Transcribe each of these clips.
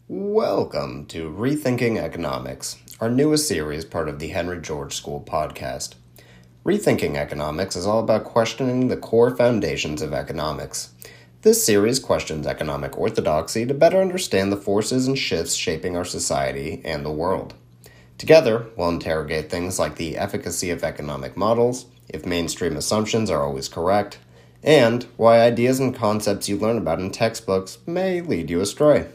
Welcome to Rethinking Economics, our newest series part of the Henry George School podcast. Rethinking Economics is all about questioning the core foundations of economics. This series questions economic orthodoxy to better understand the forces and shifts shaping our society and the world. Together, we'll interrogate things like the efficacy of economic models, if mainstream assumptions are always correct, and why ideas and concepts you learn about in textbooks may lead you astray.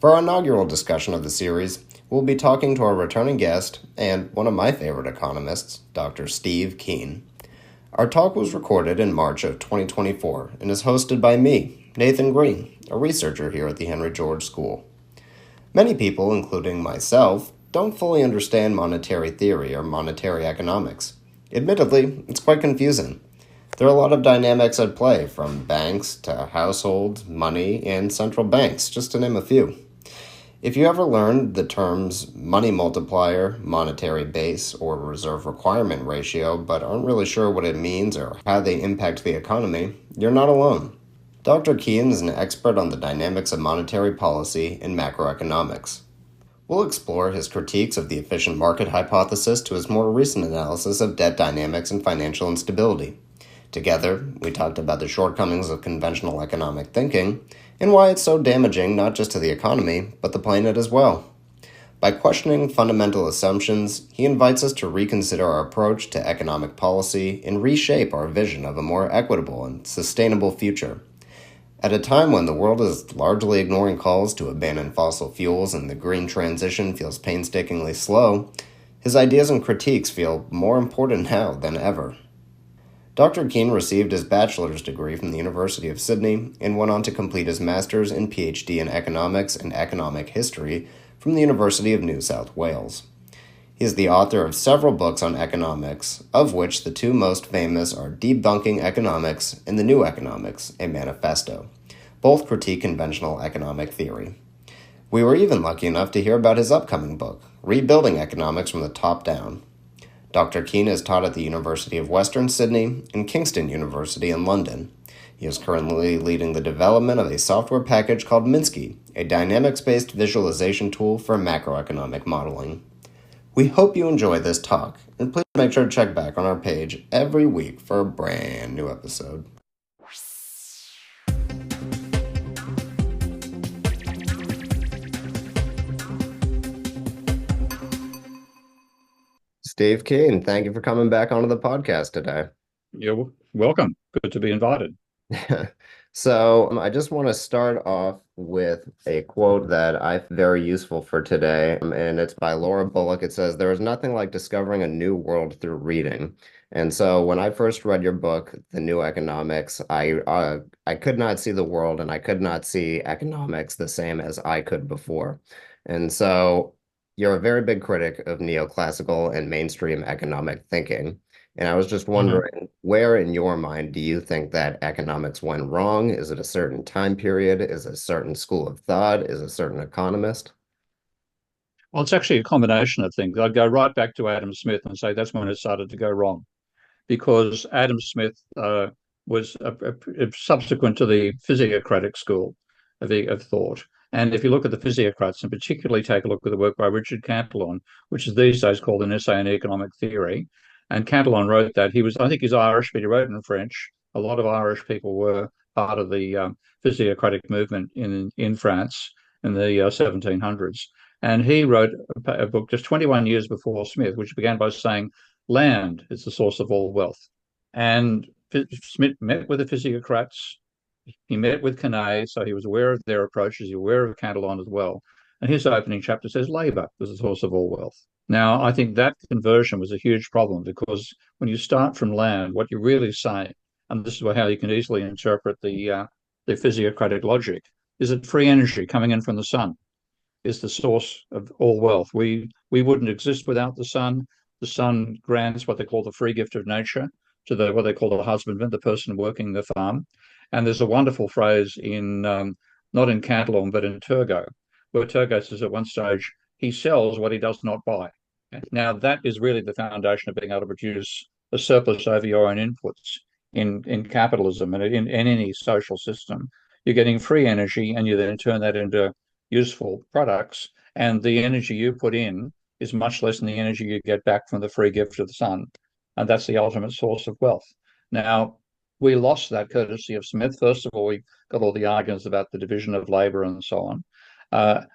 For our inaugural discussion of the series, we'll be talking to our returning guest and one of my favorite economists, Dr. Steve Keene. Our talk was recorded in March of 2024 and is hosted by me, Nathan Greene, a researcher here at the Henry George School. Many people, including myself, don't fully understand monetary theory or monetary economics. Admittedly, it's quite confusing. There are a lot of dynamics at play, from banks to households, money, and central banks, just to name a few. If you ever learned the terms money multiplier, monetary base, or reserve requirement ratio, but aren't really sure what it means or how they impact the economy, you're not alone. Dr. Keene is an expert on the dynamics of monetary policy and macroeconomics. We'll explore his critiques of the efficient market hypothesis to his more recent analysis of debt dynamics and financial instability. Together, we talked about the shortcomings of conventional economic thinking and why it's so damaging not just to the economy, but the planet as well. By questioning fundamental assumptions, he invites us to reconsider our approach to economic policy and reshape our vision of a more equitable and sustainable future. At a time when the world is largely ignoring calls to abandon fossil fuels and the green transition feels painstakingly slow, his ideas and critiques feel more important now than ever. Dr. Keene received his bachelor's degree from the University of Sydney and went on to complete his master's and Ph.D. in economics and economic history from the University of New South Wales. He is the author of several books on economics, of which the two most famous are Debunking Economics and The New Economics, a Manifesto. Both critique conventional economic theory. We were even lucky enough to hear about his upcoming book, Rebuilding Economics from the Top Down. Dr. Keene is taught at the University of Western Sydney and Kingston University in London. He is currently leading the development of a software package called Minsky, a dynamics-based visualization tool for macroeconomic modeling. We hope you enjoy this talk, and please make sure to check back on our page every week for a brand new episode. Steve Keene, thank you for coming back onto the podcast today. You're welcome. Good to be invited. So I just want to start off with a quote that I find very useful for today, and it's by Laura Bullock. It says, "There is nothing like discovering a new world through reading." And so when I first read your book, The New Economics, I could not see the world and I could not see economics the same as I could before. And so you're a very big critic of neoclassical and mainstream economic thinking. And I was just wondering, where in your mind do you think that economics went wrong? Is it a certain time period? Is it a certain school of thought? Is it a certain economist? Well, it's actually a combination of things. I'd go right back to Adam Smith and say that's when it started to go wrong, because Adam Smith was subsequent to the physiocratic school of thought. And if you look at the physiocrats, and particularly take a look at the work by Richard Cantillon, which is these days called an essay on economic theory, and Cantillon wrote that I think he's Irish, but he wrote in French. A lot of Irish people were part of the physiocratic movement in France in the 1700s. And he wrote a book just 21 years before Smith, which began by saying, land is the source of all wealth. And Smith met with the physiocrats. He met with Quenet, so he was aware of their approaches, he was aware of Cantillon as well. And his opening chapter says labor is the source of all wealth. Now, I think that conversion was a huge problem, because when you start from land, what you're really saying, and this is how you can easily interpret the physiocratic logic, is that free energy coming in from the sun is the source of all wealth. We wouldn't exist without the sun. The sun grants what they call the free gift of nature to what they call the husbandman, the person working the farm. And there's a wonderful phrase in not in Cantillon but in Turgot, where Turgot says at one stage, he sells what he does not buy. Now that is really the foundation of being able to produce a surplus over your own inputs in capitalism and in any social system. You're getting free energy, and you then turn that into useful products, and the energy you put in is much less than the energy you get back from the free gift of the sun. And that's the ultimate source of wealth. Now, we lost that courtesy of Smith. First of all, we got all the arguments about the division of labor and so on.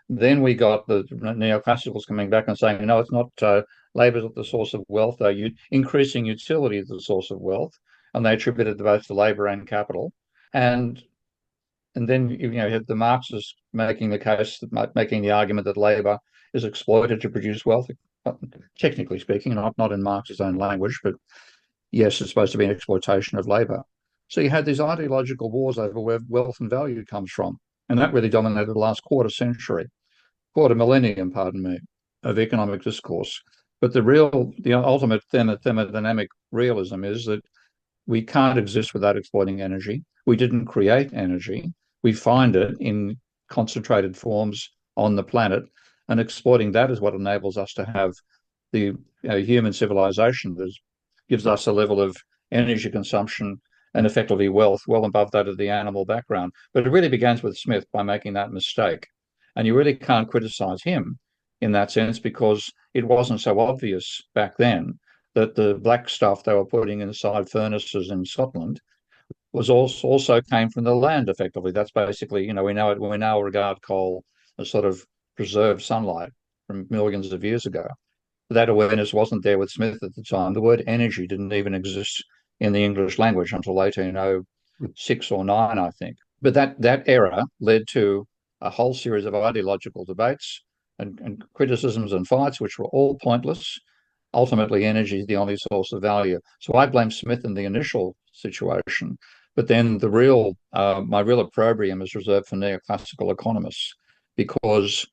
Then we got the neoclassicals coming back and saying, no, it's not labor is the source of wealth, though increasing utility is the source of wealth. And they attributed both to labor and capital. And then had the Marxists making the case, making the argument that labor is exploited to produce wealth. Technically speaking, not in Marx's own language, but yes, it's supposed to be an exploitation of labor. So you had these ideological wars over where wealth and value comes from. And that really dominated the last quarter millennium, pardon me, of economic discourse. But the ultimate thermodynamic realism is that we can't exist without exploiting energy. We didn't create energy. We find it in concentrated forms on the planet, and exploiting that is what enables us to have the human civilization that gives us a level of energy consumption and effectively wealth well above that of the animal background. But it really begins with Smith by making that mistake. And you really can't criticize him in that sense because it wasn't so obvious back then that the black stuff they were putting inside furnaces in Scotland was also came from the land effectively. That's basically, we now regard coal as sort of preserved sunlight from millions of years ago. That awareness wasn't there with Smith at the time. The word energy didn't even exist in the English language until 1806 or 9, I think. But that era led to a whole series of ideological debates and criticisms and fights, which were all pointless. Ultimately, energy is the only source of value. So I blame Smith in the initial situation, but then my real opprobrium is reserved for neoclassical economists, because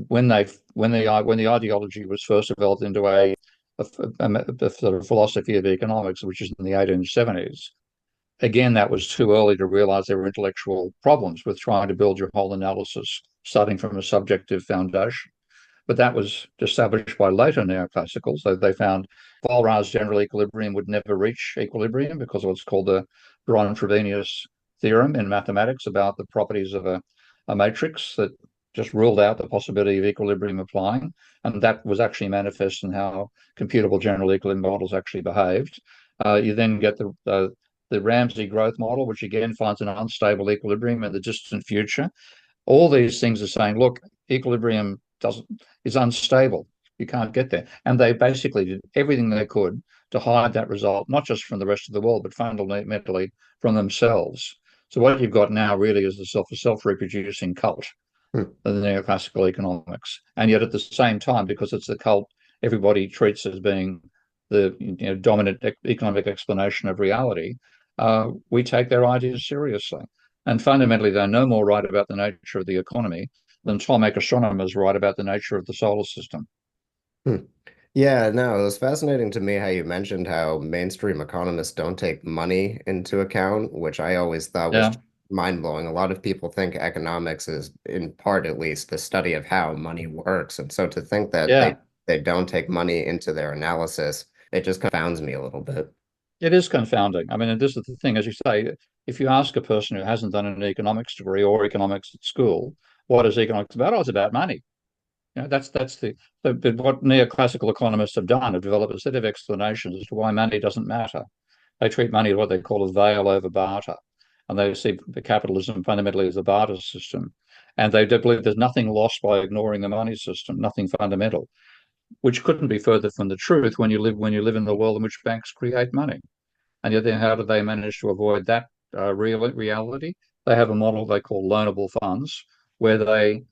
when the ideology was first developed into a sort of philosophy of economics, which is in the 1870s, again, that was too early to realize there were intellectual problems with trying to build your whole analysis starting from a subjective foundation. But that was established by later neoclassicals. So they found Walras' general equilibrium would never reach equilibrium because of what's called the Braun-Frobenius theorem in mathematics about the properties of a matrix that just ruled out the possibility of equilibrium applying. And that was actually manifest in how computable general equilibrium models actually behaved. You then get the Ramsey growth model, which again finds an unstable equilibrium in the distant future. All these things are saying, look, equilibrium is unstable. You can't get there. And they basically did everything they could to hide that result, not just from the rest of the world, but fundamentally from themselves. So what you've got now really is a self-reproducing cult of the neoclassical economics. And yet at the same time, because it's a cult everybody treats as being the dominant economic explanation of reality, we take their ideas seriously. And fundamentally, they're no more right about the nature of the economy than atomic astronomers write about the nature of the solar system. Hmm. Yeah, no, it was fascinating to me how you mentioned how mainstream economists don't take money into account, which I always thought was Yeah, mind-blowing. A lot of people think economics is, in part at least, the study of how money works. And so to think that yeah. they don't take money into their analysis, it just confounds me a little bit. It is confounding. I mean, and this is the thing, as you say, if you ask a person who hasn't done an economics degree or economics at school, what is economics about? Oh, it's about money. That's what neoclassical economists have done, have developed a set of explanations as to why money doesn't matter. They treat money as what they call a veil over barter, and they see capitalism fundamentally as a barter system. And they believe there's nothing lost by ignoring the money system, nothing fundamental, which couldn't be further from the truth when you live in the world in which banks create money. And yet, then how do they manage to avoid that reality? They have a model they call loanable funds, where they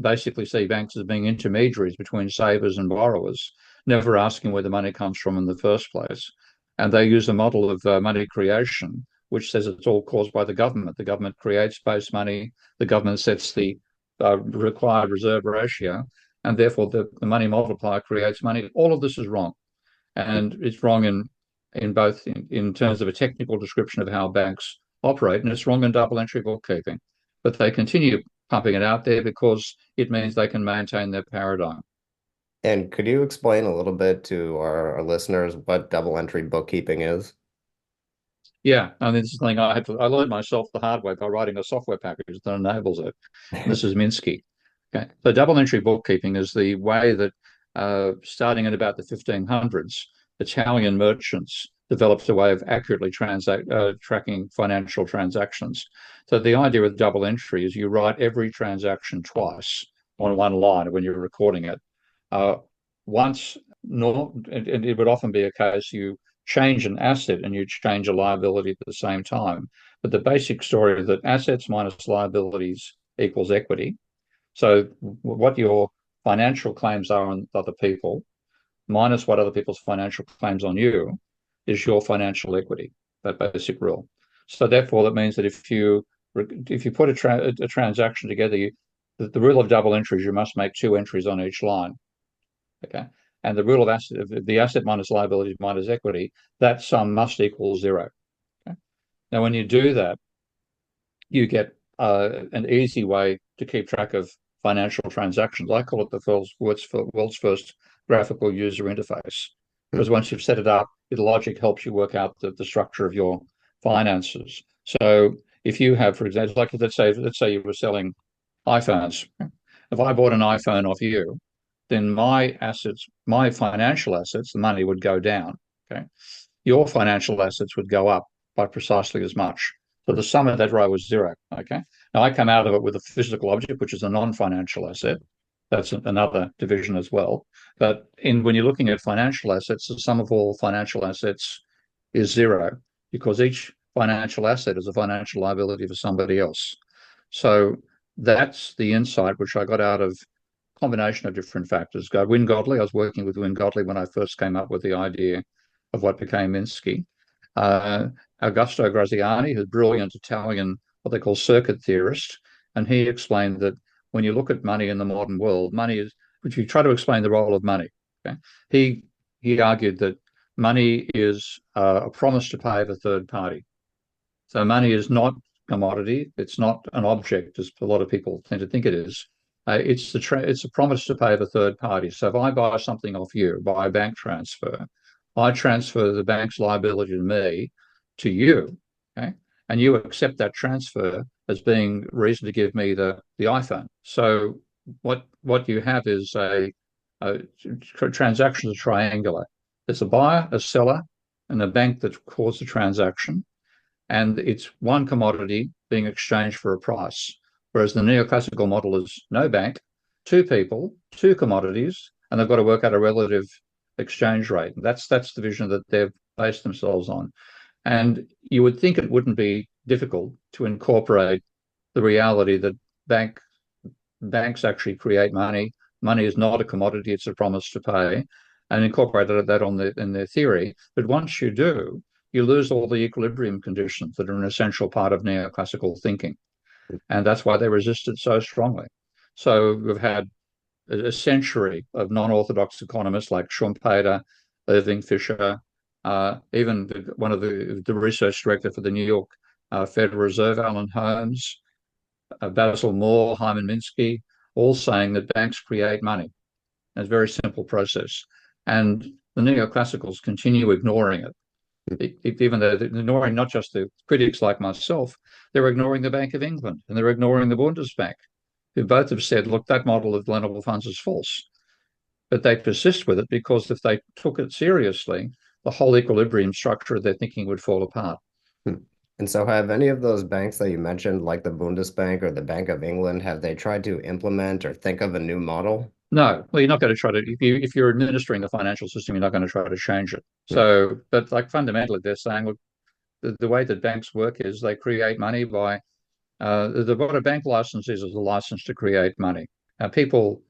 basically see banks as being intermediaries between savers and borrowers, never asking where the money comes from in the first place. And they use a model of money creation, which says it's all caused by the government. The government creates base money, the government sets the required reserve ratio, and therefore the money multiplier creates money. All of this is wrong. And it's wrong in both in terms of a technical description of how banks operate, and it's wrong in double entry bookkeeping. But they continue pumping it out there because it means they can maintain their paradigm. And could you explain a little bit to our listeners what double entry bookkeeping is? Yeah, I mean, this is something I learned myself the hard way by writing a software package that enables it. This is Minsky. Okay, so double entry bookkeeping is the way that starting in about the 1500s, Italian merchants developed a way of accurately tracking financial transactions. So the idea with double entry is you write every transaction twice on one line when you're recording it. Uh, once, and it would often be a case you change an asset and you change a liability at the same time. But the basic story is that assets minus liabilities equals equity. So what your financial claims are on other people, minus what other people's financial claims on you, is your financial equity. That basic rule. So therefore, that means that if you put a transaction together, the rule of double entries, you must make two entries on each line. Okay, and the rule of the asset minus liabilities minus equity, that sum must equal zero. Okay? Now, when you do that, you get an easy way to keep track of financial transactions. I call it the world's first graphical user interface, because once you've set it up, the logic helps you work out the structure of your finances. So if you have, for example, like let's say you were selling iPhones. If I bought an iPhone off you, then my assets, my financial assets, the money would go down. Okay. Your financial assets would go up by precisely as much. So the sum of that row was zero. Okay. Now I come out of it with a physical object, which is a non-financial asset. That's another division as well. But when you're looking at financial assets, the sum of all financial assets is zero because each financial asset is a financial liability for somebody else. So that's the insight which I got out of a combination of different factors. Wynne Godley, I was working with Wynne Godley when I first came up with the idea of what became Minsky. Uh, Augusto Graziani, who's a brilliant Italian, what they call circuit theorist, and he explained that when you look at money in the modern world, money is, if you try to explain the role of money, okay, he argued that money is a promise to pay the third party. So money is not commodity. It's not an object, as a lot of people tend to think it is. It's a promise to pay the third party. So if I buy something off you, buy a bank transfer, I transfer the bank's liability to me, to you, okay, and you accept that transfer as being reason to give me the iPhone. So what you have is a transactions are triangular. It's a buyer, a seller, and a bank that caused the transaction, and it's one commodity being exchanged for a price. Whereas the neoclassical model is no bank, two people, two commodities, and they've got to work out a relative exchange rate. That's the vision that they've based themselves on. And you would think it wouldn't be difficult to incorporate the reality that banks actually create money. Money is not a commodity, it's a promise to pay, and incorporate that in their theory. But once you do, you lose all the equilibrium conditions that are an essential part of neoclassical thinking. And that's why they resist it so strongly. So we've had a century of non-orthodox economists like Schumpeter, Irving Fisher, even one of the research director for the New York Federal Reserve, Alan Holmes, Basil Moore, Hyman Minsky, all saying that banks create money. It's a very simple process. And the neoclassicals continue ignoring it. Even though they're ignoring not just the critics like myself, they're ignoring the Bank of England and they're ignoring the Bundesbank, who both have said, look, that model of lendable funds is false. But they persist with it because if they took it seriously, the whole equilibrium structure of their thinking would fall apart. And so have any of those banks that you mentioned, like the Bundesbank or the Bank of England, have they tried to implement or think of a new model? No, well, you're not going to try to, if you're administering the financial system, you're not going to try to change it. Hmm. So, but like fundamentally, they're saying, look, the way that banks work is they create money by what a bank license is a license to create money. Now, people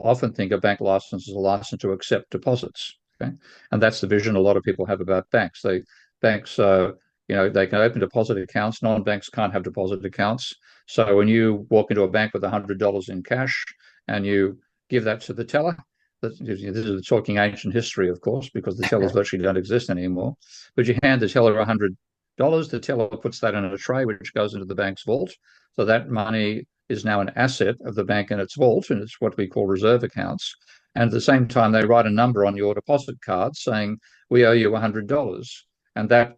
often think a bank license is a license to accept deposits, okay? And that's the vision a lot of people have about banks. Banks, they can open deposit accounts. Non-banks can't have deposit accounts. So when you walk into a bank with $100 in cash and you give that to the teller, this is talking ancient history, of course, because the tellers virtually don't exist anymore. But you hand the teller $100, the teller puts that in a tray, which goes into the bank's vault. So that money is now an asset of the bank in its vault, and it's what we call reserve accounts. And at the same time, they write a number on your deposit card saying, we owe you $100. And that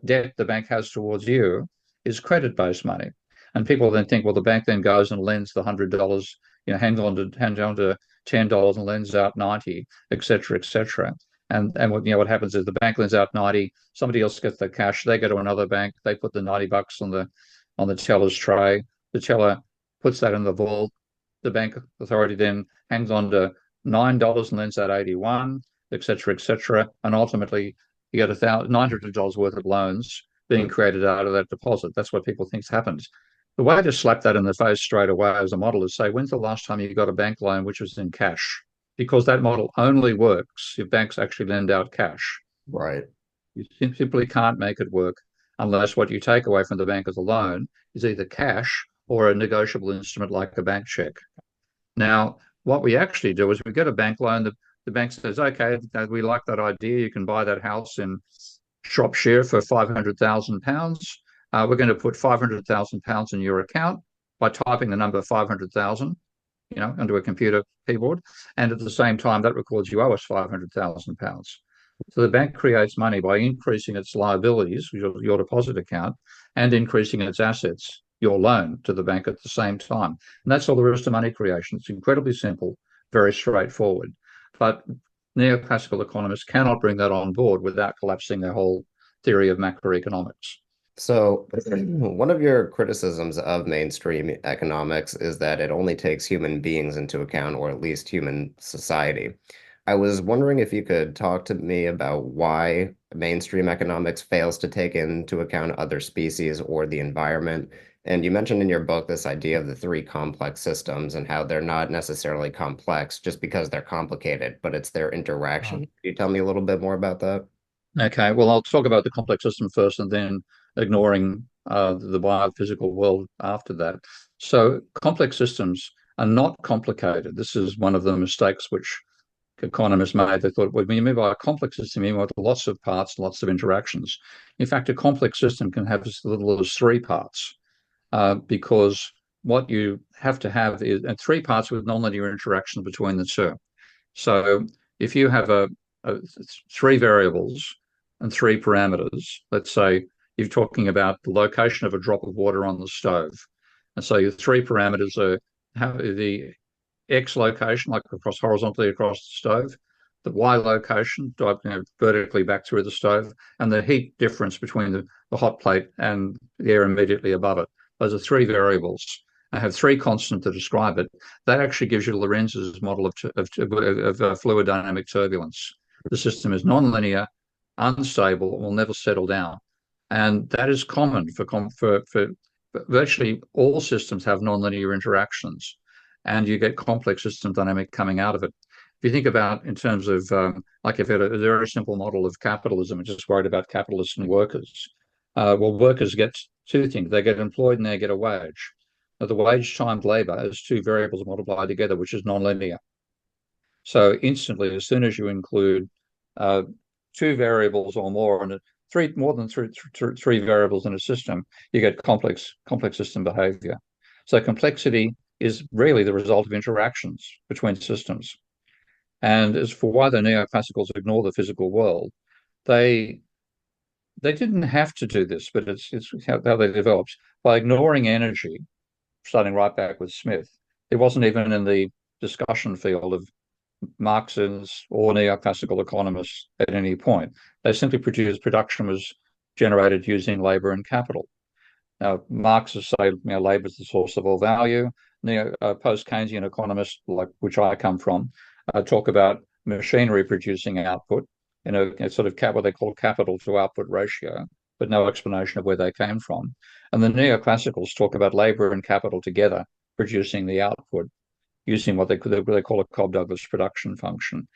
debt the bank has towards you is credit-based money. And people then think, well, the bank then goes and lends the $100, hangs on to $10 and lends out 90, et cetera, et cetera. And what happens is the bank lends out 90, somebody else gets the cash, they go to another bank, they put the $90 on the teller's tray, the teller puts that in the vault, the bank authority then hangs on to $9 and lends out 81, et cetera, et cetera. And ultimately you get $900 worth of loans being created out of that deposit. That's what people think happens. The way to slap that in the face straight away as a model is say, when's the last time you got a bank loan which was in cash? Because that model only works if banks actually lend out cash. Right. You simply can't make it work unless what you take away from the bank as a loan is either cash or a negotiable instrument like a bank check. Now, what we actually do is we get a bank loan. The bank says, okay, we like that idea. You can buy that house in Shropshire for £500,000. We're going to put £500,000 in your account by typing the number 500,000, onto a computer keyboard. And at the same time, that records you owe us £500,000. So the bank creates money by increasing its liabilities, your deposit account, and increasing its assets, your loan to the bank at the same time. And that's all there is to money creation. It's incredibly simple, very straightforward. But neoclassical economists cannot bring that on board without collapsing their whole theory of macroeconomics. So, one of your criticisms of mainstream economics is that it only takes human beings into account, or at least human society. I was wondering if you could talk to me about why mainstream economics fails to take into account other species or the environment. And you mentioned in your book this idea of the three complex systems and how they're not necessarily complex just because they're complicated, but it's their interaction. Can you tell me a little bit more about that? Okay, well, I'll talk about the complex system first and then ignoring the biophysical world after that. So complex systems are not complicated. This is one of the mistakes which economists made. They thought, well, when you mean by a complex system, you mean with lots of parts, lots of interactions. In fact, a complex system can have as little as three parts, because what you have to have is three parts with nonlinear interactions between the two. So if you have three variables and three parameters, let's say you're talking about the location of a drop of water on the stove. And so your three parameters are the X location, like horizontally across the stove, the Y location, vertically back through the stove, and the heat difference between the hot plate and the air immediately above it. Those are three variables. I have three constants to describe it. That actually gives you Lorenz's model of fluid dynamic turbulence. The system is nonlinear, unstable, will never settle down. And that is common for virtually all systems have nonlinear interactions, and you get complex system dynamic coming out of it. If you think about in terms of, like if you had a very simple model of capitalism and just worried about capitalists and workers, well, workers get two things. They get employed and they get a wage. Now, the wage times labor is two variables multiplied together, which is nonlinear. So instantly, as soon as you include two variables or more, and more than three variables in a system, you get complex system behavior. So complexity is really the result of interactions between systems. And as for why the neoclassicals ignore the physical world, they didn't have to do this, but it's how they developed. By ignoring energy, starting right back with Smith, it wasn't even in the discussion field of Marxists or neoclassical economists at any point. They simply production was generated using labor and capital. Now, Marxists say labor is the source of all value. Post-Keynesian economists, like which I come from, talk about machinery producing output in a sort of what they call capital to output ratio, but no explanation of where they came from. And the neoclassicals talk about labor and capital together producing the output using what they call a Cobb-Douglas production function.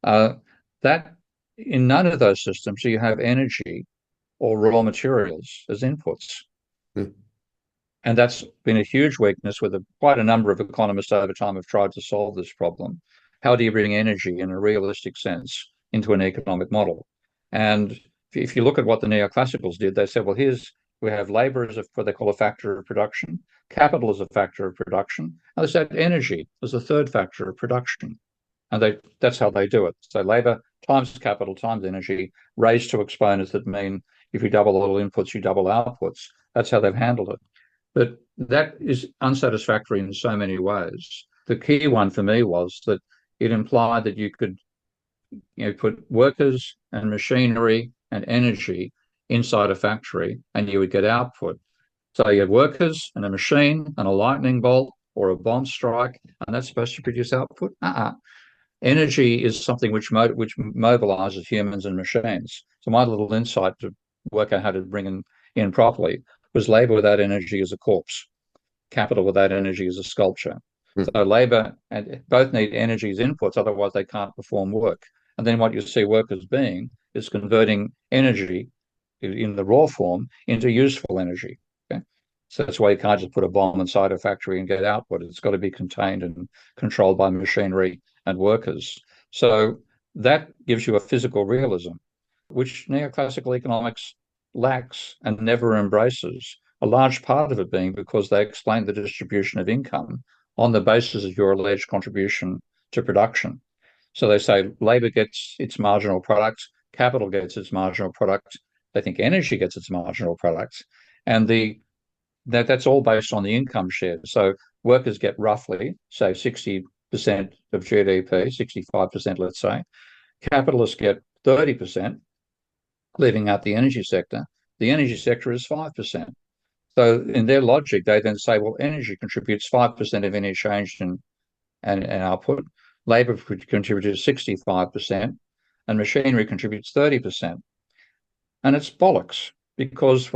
That in none of those systems do you have energy or raw materials as inputs. Hmm. And that's been a huge weakness with quite a number of economists over time have tried to solve this problem. How do you bring energy in a realistic sense into an economic model? And if you look at what the neoclassicals did, they said, well, we have labor as what they call a factor of production, capital as a factor of production, and they said energy as a third factor of production. And that's how they do it. So labor times capital times energy raised to exponents that mean if you double all inputs, you double outputs. That's how they've handled it. But that is unsatisfactory in so many ways. The key one for me was that it implied that you could put workers and machinery and energy inside a factory and you would get output. So you have workers and a machine and a lightning bolt or a bomb strike, and that's supposed to produce output. Energy is something which mobilizes humans and machines. So my little insight to work out how to bring in properly was labor without energy is a corpse. Capital without energy is a sculpture. Hmm. So labor and both need energy as inputs, otherwise they can't perform work. And then what you see workers being is converting energy in the raw form into useful energy. Okay? So that's why you can't just put a bomb inside a factory and get output. It's got to be contained and controlled by machinery and workers. So that gives you a physical realism, which neoclassical economics lacks and never embraces. A large part of it being because they explain the distribution of income on the basis of your alleged contribution to production. So they say labor gets its marginal product, capital gets its marginal product, they think energy gets its marginal product, and that's all based on the income share. So workers get roughly, say, 60% of GDP, 65%, let's say. Capitalists get 30%, leaving out the energy sector. The energy sector is 5%. So in their logic, they then say, well, energy contributes 5% of any change and output. Labor contributes 65%, and machinery contributes 30%. And it's bollocks because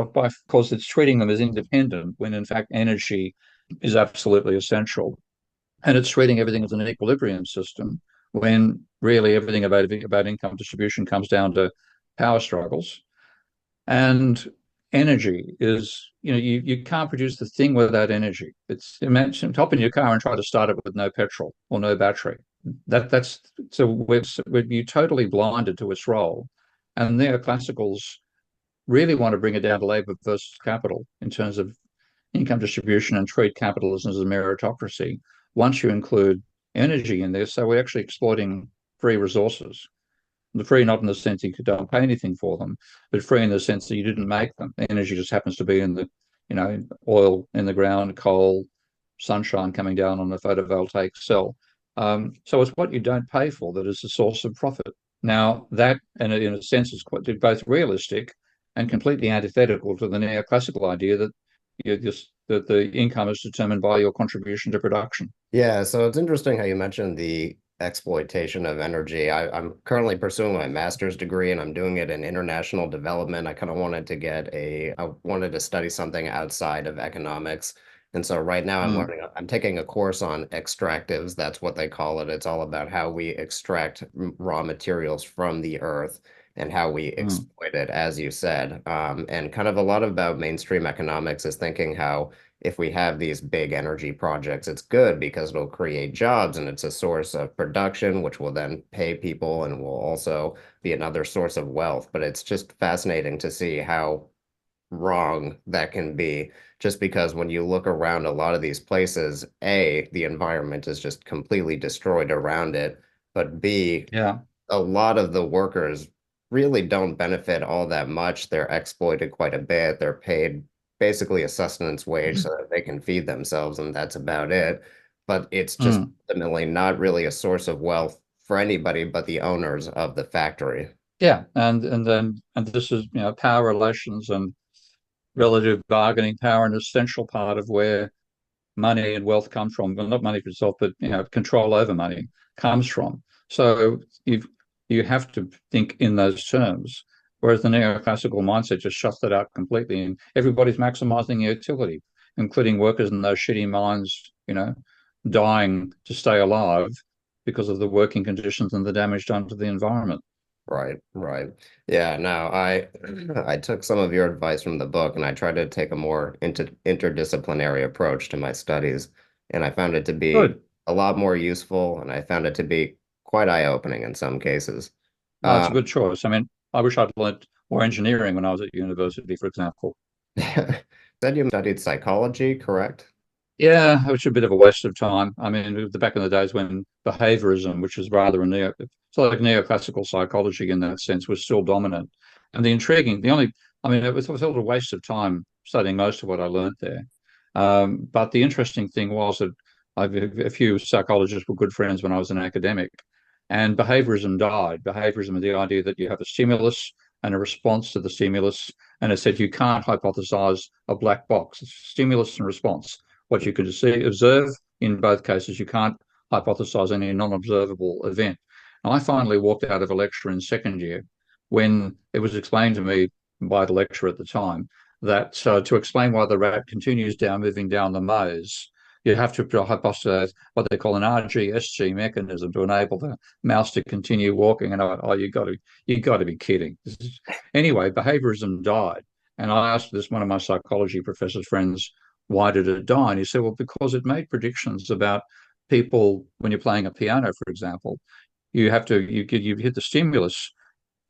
it's treating them as independent when in fact energy is absolutely essential. And it's treating everything as an equilibrium system when really everything about income distribution comes down to power struggles. And energy is, you can't produce the thing without energy. It's imagine hop in your car and try to start it with no petrol or no battery. That's so we're totally blinded to its role. And neoclassicals really want to bring it down to labor versus capital in terms of income distribution and treat capitalism as a meritocracy. Once you include energy in there, so we're actually exploiting free resources. The free not in the sense you don't pay anything for them, but free in the sense that you didn't make them. Energy just happens to be in the, oil in the ground, coal, sunshine coming down on a photovoltaic cell. So it's what you don't pay for that is the source of profit. Now that, and in a sense, is both realistic and completely antithetical to the neoclassical idea that that the income is determined by your contribution to production. Yeah, so it's interesting how you mentioned the exploitation of energy. I'm currently pursuing my master's degree and I'm doing it in international development. I kind of I wanted to study something outside of economics. And so right now Mm, I'm taking a course on extractives. That's what they call it. It's all about how we extract raw materials from the earth and how we mm, exploit it, as you said. And kind of a lot about mainstream economics is thinking how if we have these big energy projects, it's good because it'll create jobs and it's a source of production, which will then pay people and will also be another source of wealth. But it's just fascinating to see how wrong that can be. Just because when you look around a lot of these places, A, the environment is just completely destroyed around it, but B, yeah. a lot of the workers really don't benefit all that much. They're exploited quite a bit. They're paid basically a sustenance wage so that they can feed themselves, and that's about it. But it's just Mm. ultimately not really a source of wealth for anybody but the owners of the factory. Yeah, and this is power relations and relative bargaining power, an essential part of where money and wealth come from. Well, not money for itself, but control over money comes from. So you have to think in those terms. Whereas the neoclassical mindset just shuts that out completely, and everybody's maximizing utility, including workers in those shitty mines, dying to stay alive because of the working conditions and the damage done to the environment. Right, right. Yeah, no, I I took some of your advice from the book and I tried to take a more interdisciplinary approach to my studies, and I found it to be Good. a lot more useful and I found it to be quite eye-opening in some cases. No, it's a Um, good choice. I mean, I wish I'd learned more engineering when I was at university, for example. said you studied psychology, correct? Yeah, which is a bit of a waste of time. I mean, the back in the days when behaviorism, which is rather it's like neoclassical psychology in that sense, was still dominant. And the only, I mean, it was a waste of time studying most of what I learned there. But the interesting thing was that a few psychologists were good friends when I was an academic, and behaviorism died. Behaviorism is the idea that you have a stimulus and a response to the stimulus, and it said you can't hypothesize a black box. It's stimulus and response. What you could see, observe in both cases, you can't hypothesize any non-observable event. And I finally walked out of a lecture in second year when it was explained to me by the lecturer at the time that to explain why the rat continues moving down the maze, you have to hypothesize what they call an RGSG mechanism to enable the mouse to continue walking. And you got to be kidding. Anyway, behaviorism died, and I asked this one of my psychology professor's friends, why did it die? And he said, well, because it made predictions about people when you're playing a piano, for example. You hit the stimulus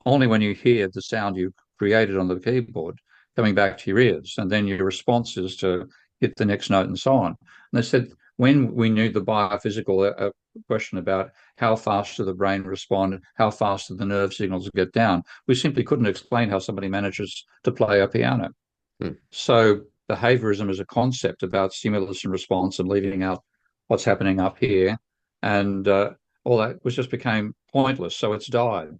only when you hear the sound you created on the keyboard coming back to your ears, and then your response is to hit the next note and so on. And they said when we knew the biophysical question about how fast do the brain respond, how fast do the nerve signals get down, we simply couldn't explain how somebody manages to play a piano. So behaviorism is a concept about stimulus and response and leaving out what's happening up here. And all that was just became pointless. So it's died.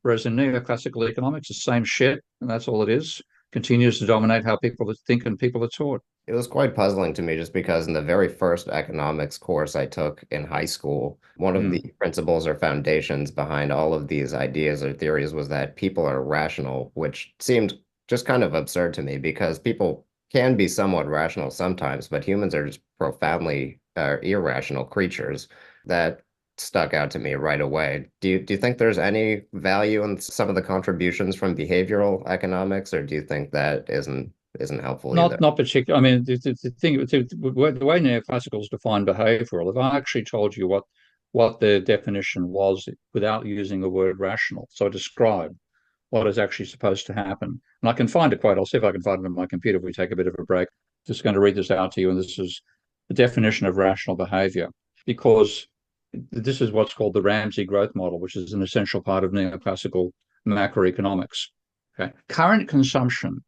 Whereas in neoclassical economics, the same shit, and that's all it is, continues to dominate how people think and people are taught. It was quite puzzling to me just because in the very first economics course I took in high school, one of the principles or foundations behind all of these ideas or theories was that people are rational, which seemed just kind of absurd to me because people can be somewhat rational sometimes, but humans are just profoundly irrational creatures. That stuck out to me right away. Do you think there's any value in some of the contributions from behavioral economics, or do you think that isn't helpful either? Not particularly. I mean, the thing, the way neoclassicals define behavioural, if I actually told you what their definition was without using the word rational, so I described what is actually supposed to happen. And I can find a quote. I'll see if I can find it on my computer if we take a bit of a break. Just going to read this out to you, and this is the definition of rational behaviour, because this is what's called the Ramsey growth model, which is an essential part of neoclassical macroeconomics. Okay. Current consumption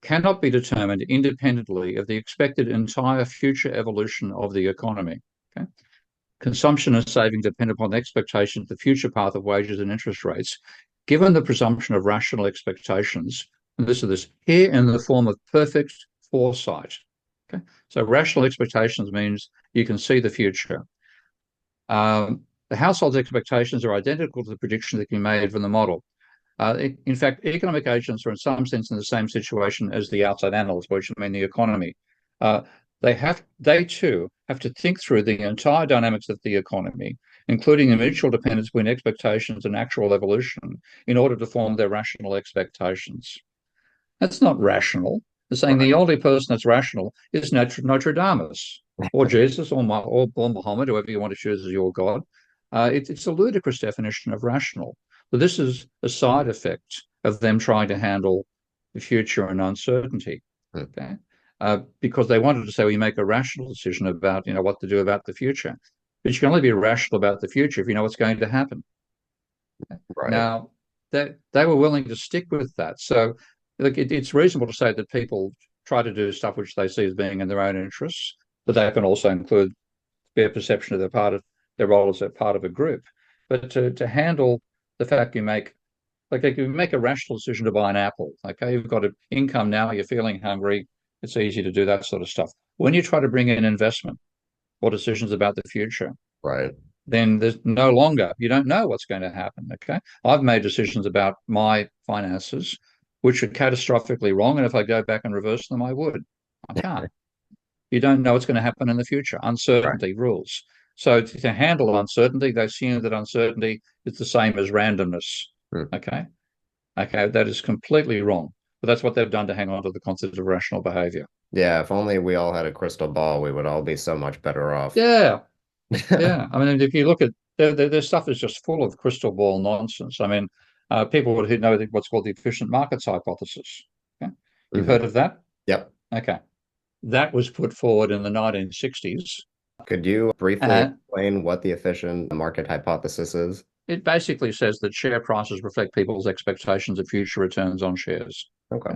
cannot be determined independently of the expected entire future evolution of the economy. Okay? Consumption and saving depend upon the expectation of the future path of wages and interest rates, given the presumption of rational expectations, and this is here in the form of perfect foresight. Okay? So rational expectations means you can see the future. The household's expectations are identical to the predictions that can be made from the model. In fact, economic agents are in some sense in the same situation as the outside analysts, which I mean the economy. They too have to think through the entire dynamics of the economy, including the mutual dependence between expectations and actual evolution, in order to form their rational expectations. That's not rational. They're saying the only person that's rational is Nostradamus or Jesus or Muhammad, whoever you want to choose as your God. It's a ludicrous definition of rational. But this is a side effect of them trying to handle the future and uncertainty. Okay. Because they wanted to say, well, you make a rational decision about, what to do about the future. But you can only be rational about the future if you know what's going to happen. Right. Now, they were willing to stick with that. So look, it's reasonable to say that people try to do stuff which they see as being in their own interests, but that can also include their perception of their role as a part of a group. But to handle the fact you make a rational decision to buy an apple. Okay, you've got an income now, you're feeling hungry, it's easy to do that sort of stuff. When you try to bring in investment or decisions about the future, Right. then there's no longer, you don't know what's going to happen. Okay, I've made decisions about my finances which are catastrophically wrong, and if I go back and reverse them, I would. I can't. You don't know what's going to happen in the future. Uncertainty rules. So to handle uncertainty, they assume that uncertainty is the same as randomness. Okay. That is completely wrong. But that's what they've done to hang on to the concept of rational behavior. Yeah, if only we all had a crystal ball, we would all be so much better off. Yeah. Yeah. I mean, if you look at their stuff is just full of crystal ball nonsense. I mean, people would know what's called the efficient markets hypothesis. Okay. You've heard of that? Yep. Okay. That was put forward in the 1960s. Could you briefly explain what the efficient market hypothesis is? It basically says that share prices reflect people's expectations of future returns on shares. Okay.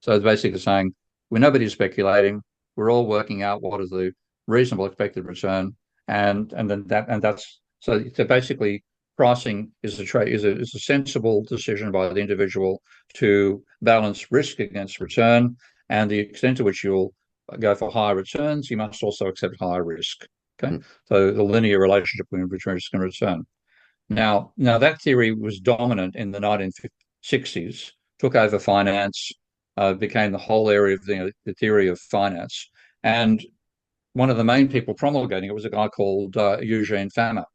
So it's basically saying, when nobody's speculating, we're all working out what is the reasonable expected return, and that's so basically pricing is a sensible decision by the individual to balance risk against return, and the extent to which you'll go for higher returns, you must also accept higher risk. Okay, so the linear relationship between risk and return. Now that theory was dominant in the 1960s, took over finance, became the whole area of the theory of finance. And one of the main people promulgating it was a guy called Eugene Fama.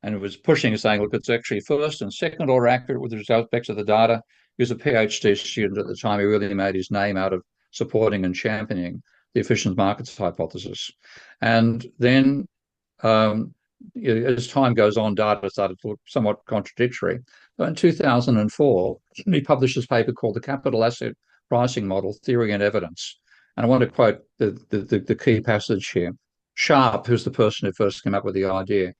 And it was pushing and saying, look, it's actually first and second order accurate with respect to the data. He was a PhD student at the time. He really made his name out of supporting and championing the efficient markets hypothesis. And then as time goes on, data started to look somewhat contradictory. But in 2004, he published this paper called The Capital Asset Pricing Model, Theory and Evidence. And I want to quote the key passage here. Sharp, who's the person who first came up with the idea,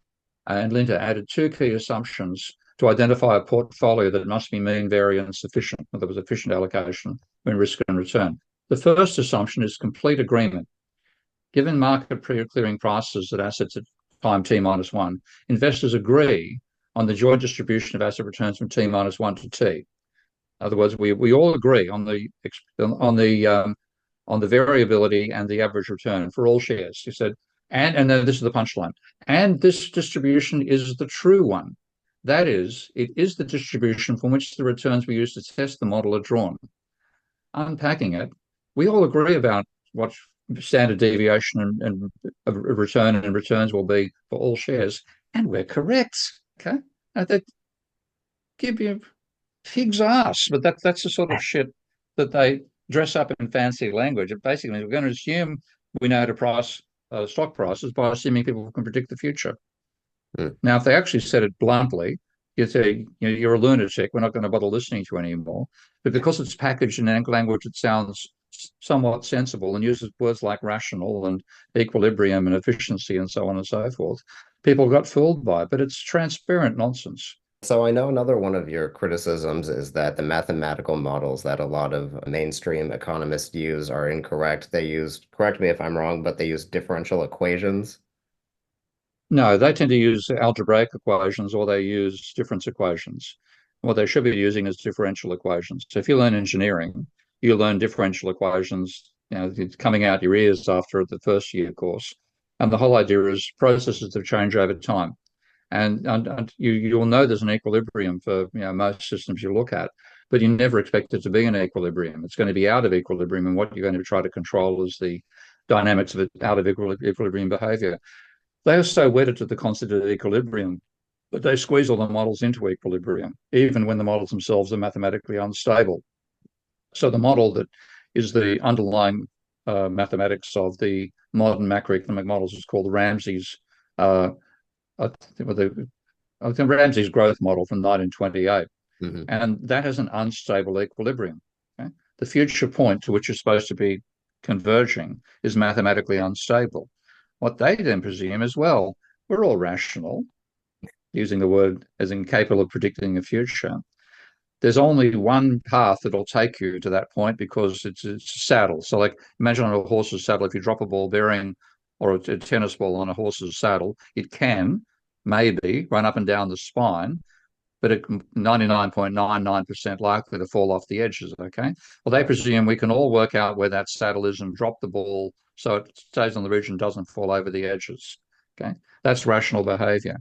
and Linter added two key assumptions to identify a portfolio that must be mean variance efficient, there was efficient allocation between risk and return. The first assumption is complete agreement. Given market clearing prices at assets at time t minus 1, investors agree on the joint distribution of asset returns from t minus 1 to t. In other words, we all agree on the variability and the average return for all shares. He said, and then this is the punchline. And this distribution is the true one. That is, it is the distribution from which the returns we use to test the model are drawn. Unpacking it, we all agree about what standard deviation and return and returns will be for all shares, and we're correct. Okay, that give you pig's ass, but that's the sort of shit that they dress up in fancy language. It basically means we're going to assume we know how to price stock prices by assuming people can predict the future. Now, if they actually said it bluntly, you'd say, you're a lunatic, we're not going to bother listening to you anymore. But because it's packaged in language that sounds somewhat sensible and uses words like rational and equilibrium and efficiency and so on and so forth, people got fooled by it. But it's transparent nonsense. So I know another one of your criticisms is that the mathematical models that a lot of mainstream economists use are incorrect. They use, correct me if I'm wrong, but they use differential equations. No, they tend to use algebraic equations or they use difference equations. What they should be using is differential equations. So if you learn engineering, you learn differential equations, coming out your ears after the first year course. And the whole idea is processes that change over time. And you'll know there's an equilibrium for most systems you look at, but you never expect it to be an equilibrium. It's going to be out of equilibrium, and what you're going to try to control is the dynamics of it out of equilibrium behavior. They are so wedded to the concept of equilibrium that they squeeze all the models into equilibrium, even when the models themselves are mathematically unstable. So the model that is the underlying mathematics of the modern macroeconomic models is called Ramsey's Ramsey's growth model from 1928. And that has an unstable equilibrium. Okay? The future point to which you're supposed to be converging is mathematically unstable. What they then presume is, well, we're all rational, using the word as incapable of predicting the future. There's only one path that'll take you to that point because it's a saddle. So like imagine on a horse's saddle, if you drop a ball bearing or a tennis ball on a horse's saddle, it can maybe run up and down the spine, but it's 99.99% likely to fall off the edges, okay? Well, they presume we can all work out where that saddle is and drop the ball so it stays on the ridge and doesn't fall over the edges, okay? That's rational behavior.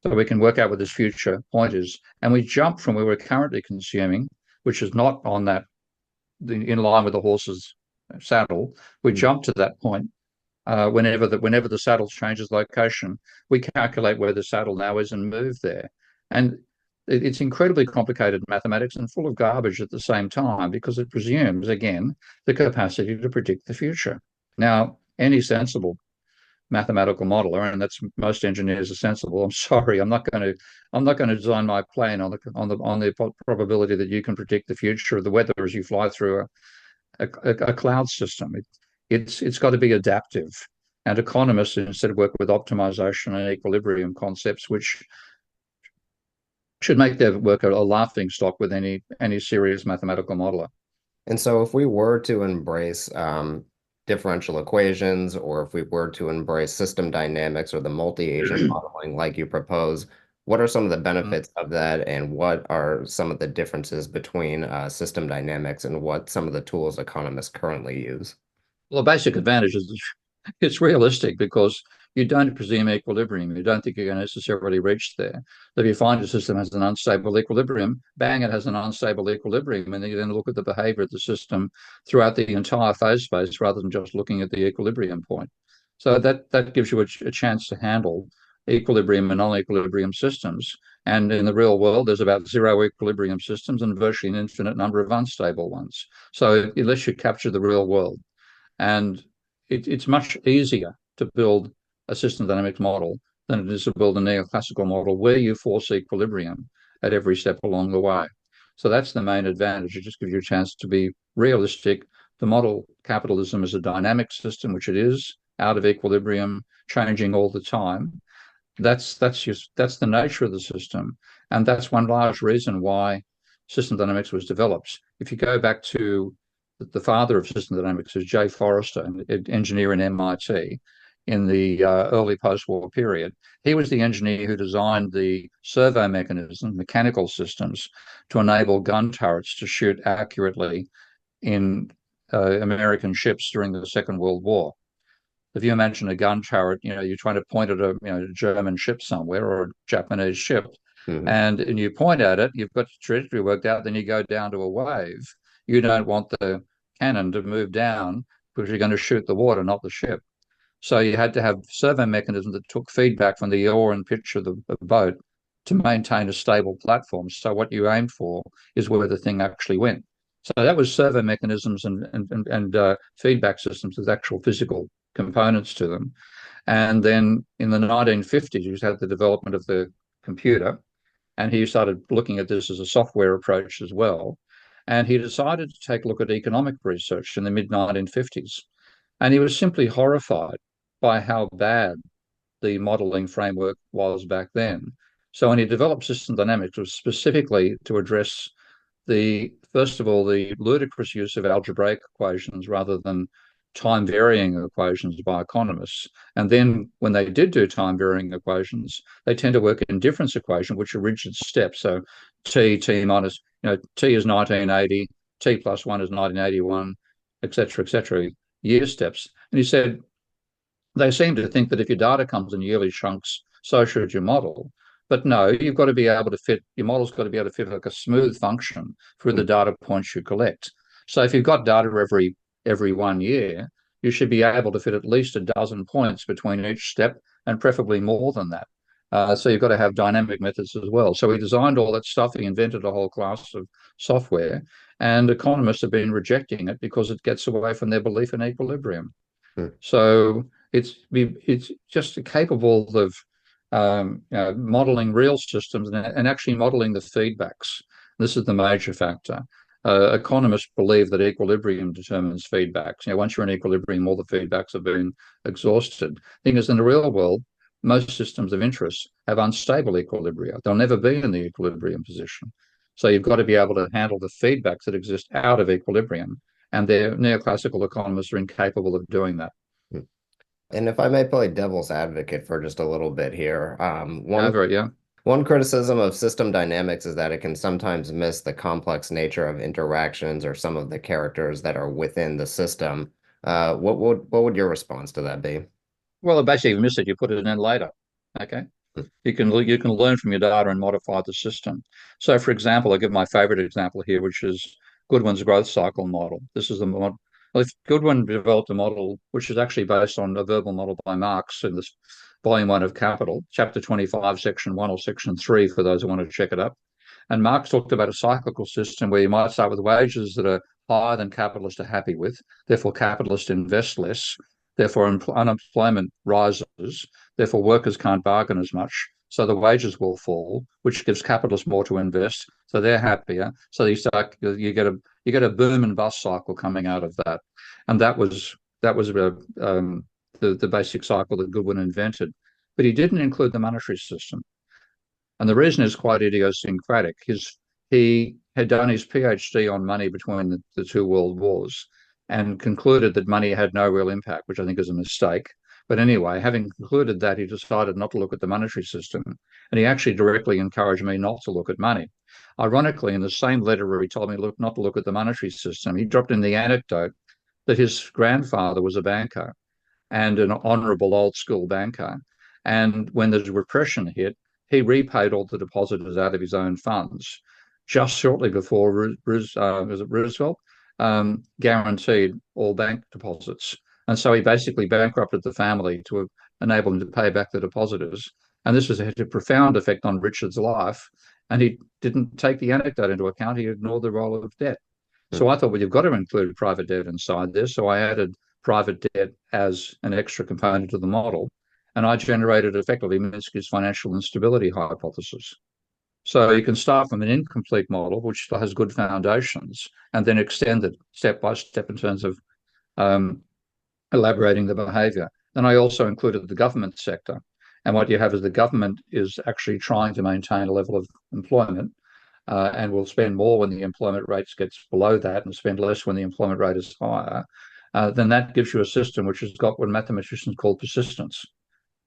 So we can work out what this future point is. And we jump from where we're currently consuming, which is not on that, in line with the horse's saddle. We jump to that point whenever the saddle changes location. We calculate where the saddle now is and move there. And it's incredibly complicated mathematics and full of garbage at the same time because it presumes, again, the capacity to predict the future. Now, any sensible mathematical modeler, and that's most engineers are sensible. I'm sorry, I'm not going to design my plane on the probability that you can predict the future of the weather as you fly through a cloud system. It's got to be adaptive, and economists instead work with optimization and equilibrium concepts, which should make their work a laughing stock with any serious mathematical modeler. And so if we were to embrace differential equations, or if we were to embrace system dynamics or the multi-agent modeling like you propose, what are some of the benefits of that, and what are some of the differences between system dynamics and what some of the tools economists currently use? Well, the basic advantage is it's realistic because you don't presume equilibrium. You don't think you're going to necessarily reach there. If you find a system has an unstable equilibrium, bang, it has an unstable equilibrium. And then you then look at the behavior of the system throughout the entire phase space rather than just looking at the equilibrium point. So that gives you a chance to handle equilibrium and non-equilibrium systems. And in the real world, there's about zero equilibrium systems and virtually an infinite number of unstable ones. So it lets you capture the real world. And it's much easier to build a system dynamics model than it is to build a neoclassical model where you force equilibrium at every step along the way. So that's the main advantage. It just gives you a chance to be realistic, to model capitalism as a dynamic system, which it is, out of equilibrium, changing all the time. That's the nature of the system, and that's one large reason why system dynamics was developed. If you go back to the father of system dynamics is J. Forrester, an engineer in MIT in the early post-war period. He was the engineer who designed the servo mechanism, mechanical systems, to enable gun turrets to shoot accurately in American ships during the Second World War. If you imagine a gun turret, you're trying to point at a German ship somewhere or a Japanese ship, Mhm. and you point at it, you've got the trajectory worked out, then you go down to a wave. You don't want the cannon to move down because you're going to shoot the water, not the ship. So you had to have servo mechanisms that took feedback from the yaw and pitch of the boat to maintain a stable platform. So what you aim for is where the thing actually went. So that was servo mechanisms and feedback systems with actual physical components to them. And then in the 1950s, you had the development of the computer, and he started looking at this as a software approach as well. And he decided to take a look at economic research in the mid 1950s. And he was simply horrified by how bad the modeling framework was back then. So when he developed system dynamics, it was specifically to address first of all, the ludicrous use of algebraic equations rather than time varying equations by economists. And then when they did do time varying equations, they tend to work in difference equation, which are rigid steps. So t minus, t is 1980, t plus 1 is 1981, etc., year steps. And he said, they seem to think that if your data comes in yearly chunks, so should your model. But no, you've got to be able to fit, your model's got to be able to fit like a smooth function through the data points you collect. So if you've got data every 1 year, you should be able to fit at least a dozen points between each step and preferably more than that. So you've got to have dynamic methods as well. So he designed all that stuff. He invented a whole class of software, and economists have been rejecting it because it gets away from their belief in equilibrium. Hmm. So it's just capable of modeling real systems and actually modeling the feedbacks. This is the major factor. Economists believe that equilibrium determines feedbacks. Once you're in equilibrium, all the feedbacks have been exhausted. Thing is, in the real world, most systems of interest have unstable equilibria. They'll never be in the equilibrium position. So you've got to be able to handle the feedbacks that exist out of equilibrium. And their neoclassical economists are incapable of doing that. And if I may play devil's advocate for just a little bit here, Over it, yeah. one criticism of system dynamics is that it can sometimes miss the complex nature of interactions or some of the characters that are within the system. What would your response to that be? Well, basically, you miss it, you put it in later. Okay. You can learn from your data and modify the system. So, for example, I'll give my favorite example here, which is Goodwin's growth cycle model. This is the model. Well, if Goodwin developed a model which is actually based on a verbal model by Marx in this volume 1 of Capital, chapter 25, section 1 or section 3, for those who want to check it up. And Marx talked about a cyclical system where you might start with wages that are higher than capitalists are happy with. Therefore, capitalists invest less. Therefore, unemployment rises. Therefore, workers can't bargain as much. So the wages will fall, which gives capitalists more to invest. So they're happier. So you get a boom and bust cycle coming out of that. And that was the basic cycle that Goodwin invented. But he didn't include the monetary system. And the reason is quite idiosyncratic. He had done his PhD on money between the two world wars. and concluded that money had no real impact, which I think is a mistake. But anyway, having concluded that, he decided not to look at the monetary system, and he actually directly encouraged me not to look at money. Ironically, in the same letter where he told me not to look at the monetary system, he dropped in the anecdote that his grandfather was a banker and an honourable old school banker. And when the repression hit, he repaid all the depositors out of his own funds just shortly before was it Roosevelt guaranteed all bank deposits. And so he basically bankrupted the family to enable him to pay back the depositors. And this has had a profound effect on Richard's life. And he didn't take the anecdote into account. He ignored the role of debt. So I thought, well, you've got to include private debt inside this. So I added private debt as an extra component to the model. And I generated effectively Minsky's financial instability hypothesis. So you can start from an incomplete model, which still has good foundations, and then extend it step by step in terms of um, elaborating the behavior. Then I also included the government sector. And what you have is the government is actually trying to maintain a level of employment and will spend more when the employment rate gets below that and spend less when the employment rate is higher. Then that gives you a system which has got what mathematicians call persistence.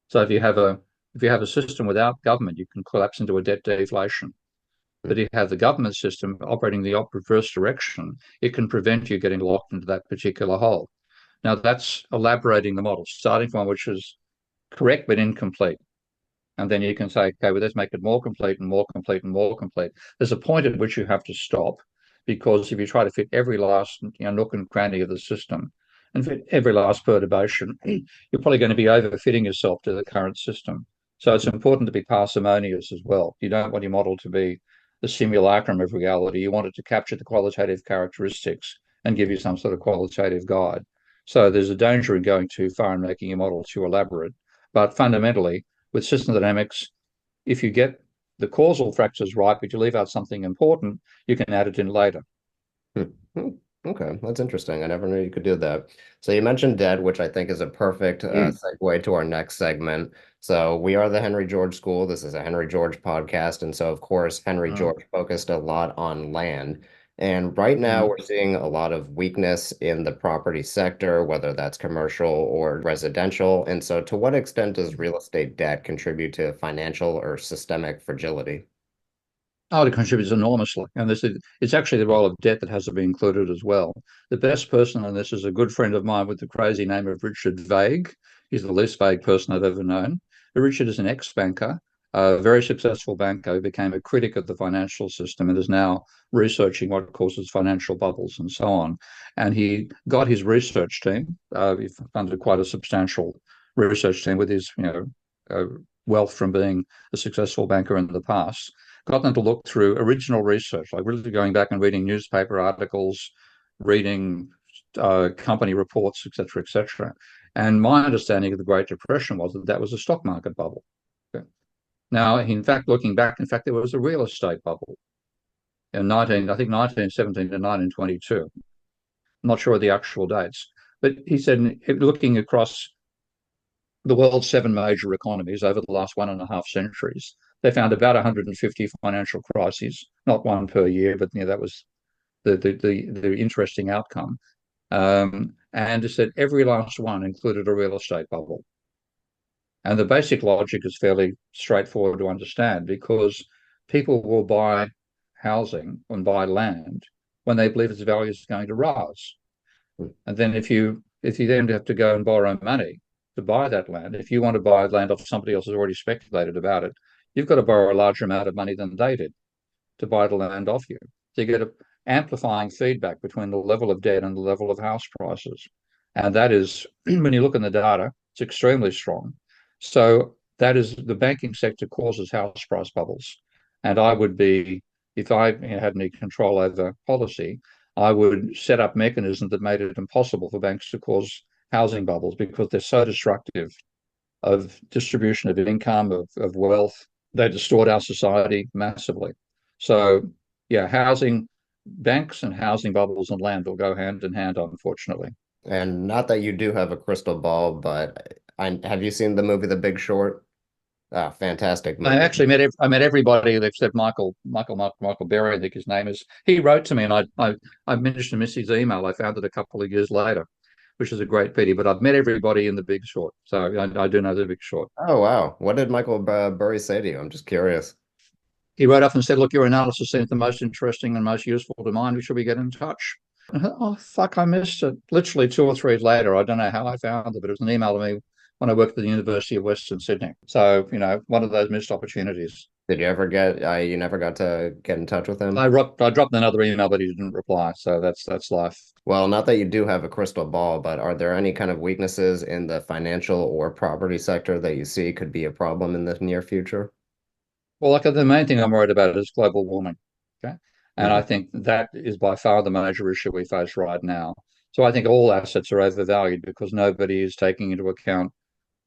So if you have a system without government, you can collapse into a debt deflation. But if you have the government system operating the reverse direction, it can prevent you getting locked into that particular hole. Now that's elaborating the model, starting from which is correct but incomplete. And then you can say, okay, well, let's make it more complete and more complete and more complete. There's a point at which you have to stop, because if you try to fit every last nook and cranny of the system and fit every last perturbation, you're probably going to be overfitting yourself to the current system. So it's important to be parsimonious as well. You don't want your model to be the simulacrum of reality. You want it to capture the qualitative characteristics and give you some sort of qualitative guide. So there's a danger in going too far and making your model too elaborate. But fundamentally, with system dynamics, if you get the causal factors right, but you leave out something important, you can add it in later. Hmm. Okay, that's interesting. I never knew you could do that. So you mentioned debt, which I think is a perfect segue to our next segment. So we are the Henry George School. This is a Henry George podcast, and so of course Henry George focused a lot on land. And right now we're seeing a lot of weakness in the property sector, whether that's commercial or residential. And so to what extent does real estate debt contribute to financial or systemic fragility? Oh, it contributes enormously. And it's actually the role of debt that has to be included as well. The best person on this is a good friend of mine with the crazy name of Richard Vague. He's the least vague person I've ever known. But Richard is an ex-banker, a very successful banker who became a critic of the financial system and is now researching what causes financial bubbles and so on. And he got his research team, he funded quite a substantial research team with his, wealth from being a successful banker in the past, got them to look through original research, like really going back and reading newspaper articles, reading company reports, etc., etc. And my understanding of the Great Depression was that that was a stock market bubble. Okay. Now, in fact, looking back, in fact, there was a real estate bubble in I think 1917 to 1922. I'm not sure of the actual dates, but he said, looking across the world's seven major economies over the last 1.5 centuries, they found about 150 financial crises, not one per year, but that was the interesting outcome. And it said every last one included a real estate bubble. And the basic logic is fairly straightforward to understand, because people will buy housing and buy land when they believe its value is going to rise. And then if you then have to go and borrow money to buy that land, if you want to buy land off somebody else who's already speculated about it, you've got to borrow a larger amount of money than they did to buy the land off you. So you get an amplifying feedback between the level of debt and the level of house prices. And that is, when you look in the data, it's extremely strong. So that is, the banking sector causes house price bubbles. And I would be, if I had any control over policy, I would set up mechanisms that made it impossible for banks to cause housing bubbles, because they're so destructive of distribution of income, of wealth. They distort our society massively. So, yeah, banks and housing bubbles and land will go hand in hand, unfortunately. And not that you do have a crystal ball, but have you seen the movie The Big Short? Ah, fantastic I movie. actually I met everybody except Michael Berry, I think his name is. He wrote to me, and I managed to miss his email. I found it a couple of years later, which is a great pity. But I've met everybody in The Big Short, so I do know The Big Short. Oh, wow. What did Michael Burry say to you? I'm just curious. He wrote up and said, "Look, your analysis seems the most interesting and most useful to mine. Should we get in touch?" And I thought, oh fuck, I missed it. Literally 2 or 3 later, I don't know how I found it, but it was an email to me when I worked at the University of Western Sydney. So one of those missed opportunities. Did you ever you never got to get in touch with him? I dropped another email, but he didn't reply. So that's life. Well, not that you do have a crystal ball, but are there any kind of weaknesses in the financial or property sector that you see could be a problem in the near future? Well, like the main thing I'm worried about is global warming. Okay. And Hmm. I think that is by far the major issue we face right now. So I think all assets are overvalued because nobody is taking into account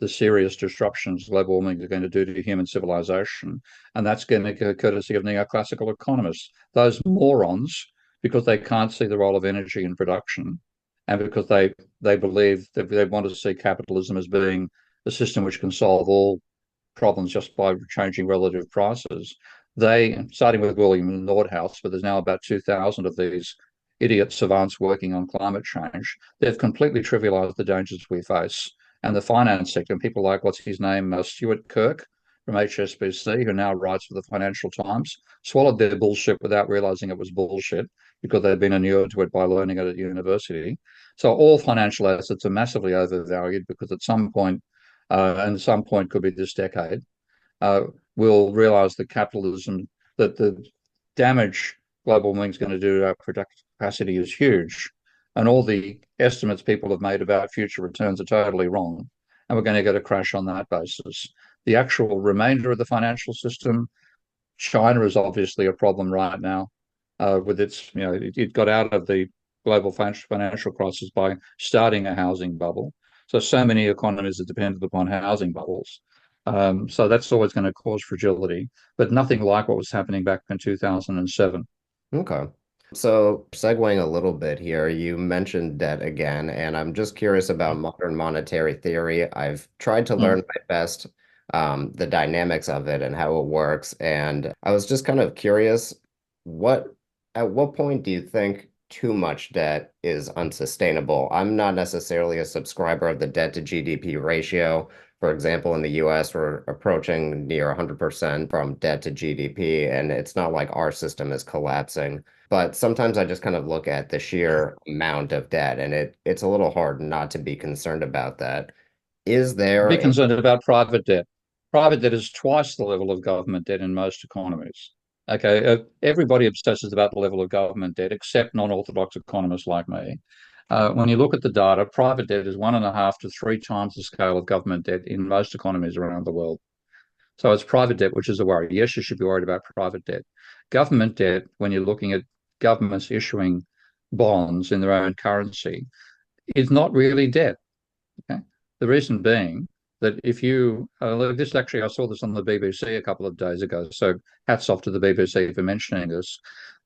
the serious disruptions global warming is going to do to human civilization. And that's going to go courtesy of neoclassical economists. Those morons, because they can't see the role of energy in production, and because they believe that they want to see capitalism as being a system which can solve all problems just by changing relative prices. They, starting with William Nordhaus, but there's now about 2,000 of these idiot savants working on climate change, they've completely trivialized the dangers we face. And the finance sector, and people like, what's his name, Stuart Kirk from HSBC, who now writes for the Financial Times, swallowed their bullshit without realizing it was bullshit because they've been inured to it by learning it at university. So all financial assets are massively overvalued because at some point and at some point could be this decade, uh, we'll realize that capitalism, that the damage global warming is going to do to our productive capacity is huge. And all the estimates people have made about future returns are totally wrong. And we're going to get a crash on that basis. The actual remainder of the financial system, China is obviously a problem right now with its, it got out of the global financial crisis by starting a housing bubble. So many economies are dependent upon housing bubbles. So that's always going to cause fragility, but nothing like what was happening back in 2007. Okay. So, segueing a little bit here, you mentioned debt again, and I'm just curious about modern monetary theory. I've tried to learn Mm. my best the dynamics of it and how it works, and I was just kind of curious, what at what point do you think too much debt is unsustainable? I'm not necessarily a subscriber of the debt to GDP ratio. For example, in the US, we're approaching near 100% from debt to GDP, and it's not like our system is collapsing. But sometimes I just kind of look at the sheer amount of debt, and it's a little hard not to be concerned about that. Is there Be a, concerned about private debt. Private debt is twice the level of government debt in most economies. Okay, everybody obsesses about the level of government debt, except non-orthodox economists like me. When you look at the data, private debt is 1.5 to 3 times the scale of government debt in most economies around the world. So it's private debt, which is a worry. Yes, you should be worried about private debt. Government debt, when you're looking at governments issuing bonds in their own currency, is not really debt. Okay. The reason being that if you look, this actually, I saw this on the BBC a couple of days ago. So hats off to the BBC for mentioning this.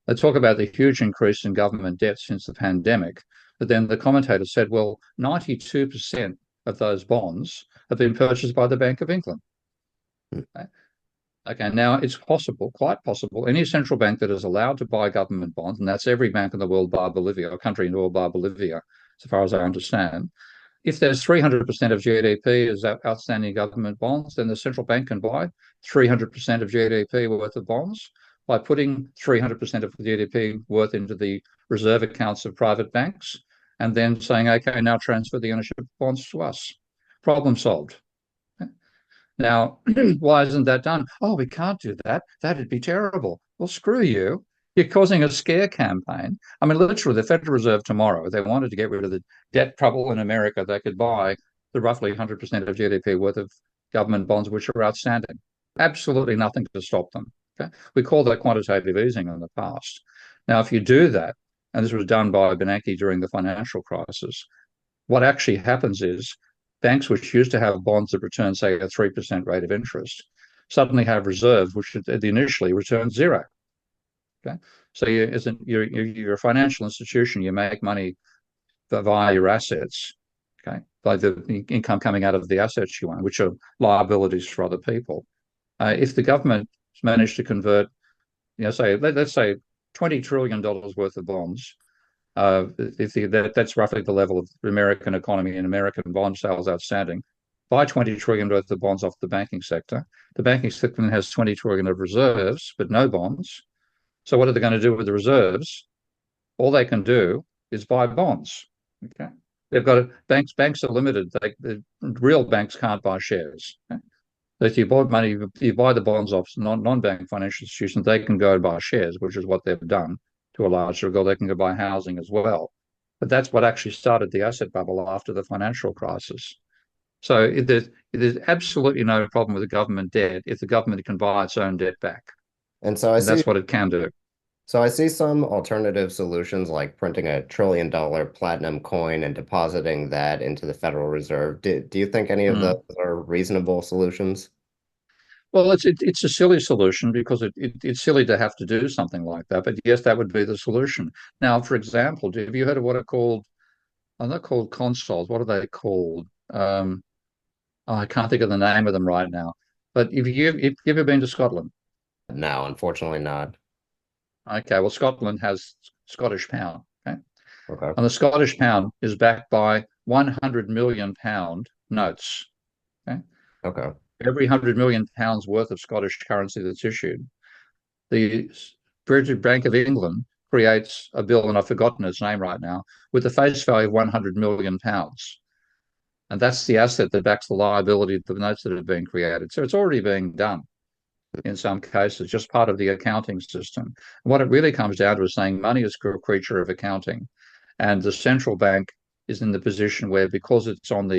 They talk about the huge increase in government debt since the pandemic. But then the commentator said, well, 92% of those bonds have been purchased by the Bank of England. Okay. Okay, now it's possible, quite possible, any central bank that is allowed to buy government bonds, and that's every bank in the world bar Bolivia, or country in the world bar Bolivia, so far as I understand, if there's 300% of GDP as outstanding government bonds, then the central bank can buy 300% of GDP worth of bonds by putting 300% of GDP worth into the reserve accounts of private banks and then saying, okay, now transfer the ownership of bonds to us. Problem solved. Now, why isn't that done? Oh, we can't do that. That'd be terrible. Well, screw you. You're causing a scare campaign. I mean, literally, the Federal Reserve tomorrow, if they wanted to get rid of the debt trouble in America, they could buy the roughly 100% of GDP worth of government bonds which are outstanding. Absolutely nothing to stop them. Okay? We call that quantitative easing in the past. Now, if you do that, and this was done by Bernanke during the financial crisis, what actually happens is banks which used to have bonds that return, say, a 3% rate of interest, suddenly have reserves which initially return zero. Okay, so you're a financial institution. You make money via your assets. okay, by the income coming out of the assets you own, which are liabilities for other people. If the government managed to convert, say let's say $20 trillion worth of bonds, that's roughly the level of the American economy and American bond sales outstanding. Buy $20 trillion worth of bonds off the banking sector. The banking sector has $20 trillion of reserves, but no bonds. So what are they going to do with the reserves? All they can do is buy bonds. Okay, they've got banks are limited. The real banks can't buy shares. Okay? So if you buy money, you buy the bonds off non-bank financial institutions, they can go and buy shares, which is what they've done to a large degree. They can go buy housing as well. But that's what actually started the asset bubble after the financial crisis. So there's absolutely no problem with the government debt if the government can buy its own debt back. And so I And see that's what it can do. so I see some alternative solutions like printing a $1 trillion platinum coin and depositing that into the Federal Reserve. Do you think any of those Mm. are reasonable solutions? Well, it's a silly solution because it's silly to have to do something like that. But yes, that would be the solution. Now, for example, have you heard of what are called? Are not called consoles. What are they called? I can't think of the name of them right now. But if you ever been to Scotland? No, unfortunately not. Okay, well, Scotland has Scottish pound. Okay, Okay. and the Scottish pound is backed by 100 million pound notes. Okay, Okay. every 100 million pounds worth of Scottish currency that's issued, the British Bank of England creates a bill, and I've forgotten its name right now, with a face value of 100 million pounds. And that's the asset that backs the liability of the notes that have been created. So it's already being done in some cases, just part of the accounting system. What it really comes down to is saying money is a creature of accounting. And the central bank is in the position where, because it's on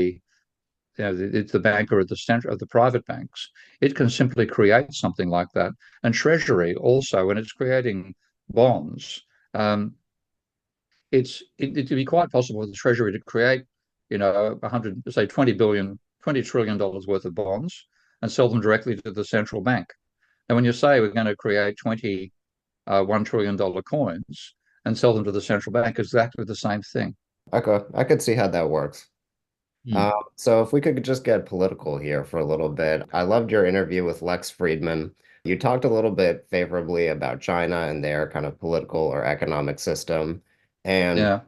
it's the banker at the center of the private banks, it can simply create something like that. And Treasury also, when it's creating bonds, um, it'd be quite possible for the Treasury to create, 100, say 20 billion, $20 trillion worth of bonds and sell them directly to the central bank. And when you say we're going to create 20 $1 trillion coins and sell them to the central bank, exactly the same thing. Okay. I could see how that works. Hmm. So if we could just get political here for a little bit, I loved your interview with Lex Friedman. You talked a little bit favorably about China and their kind of political or economic system. And Yeah.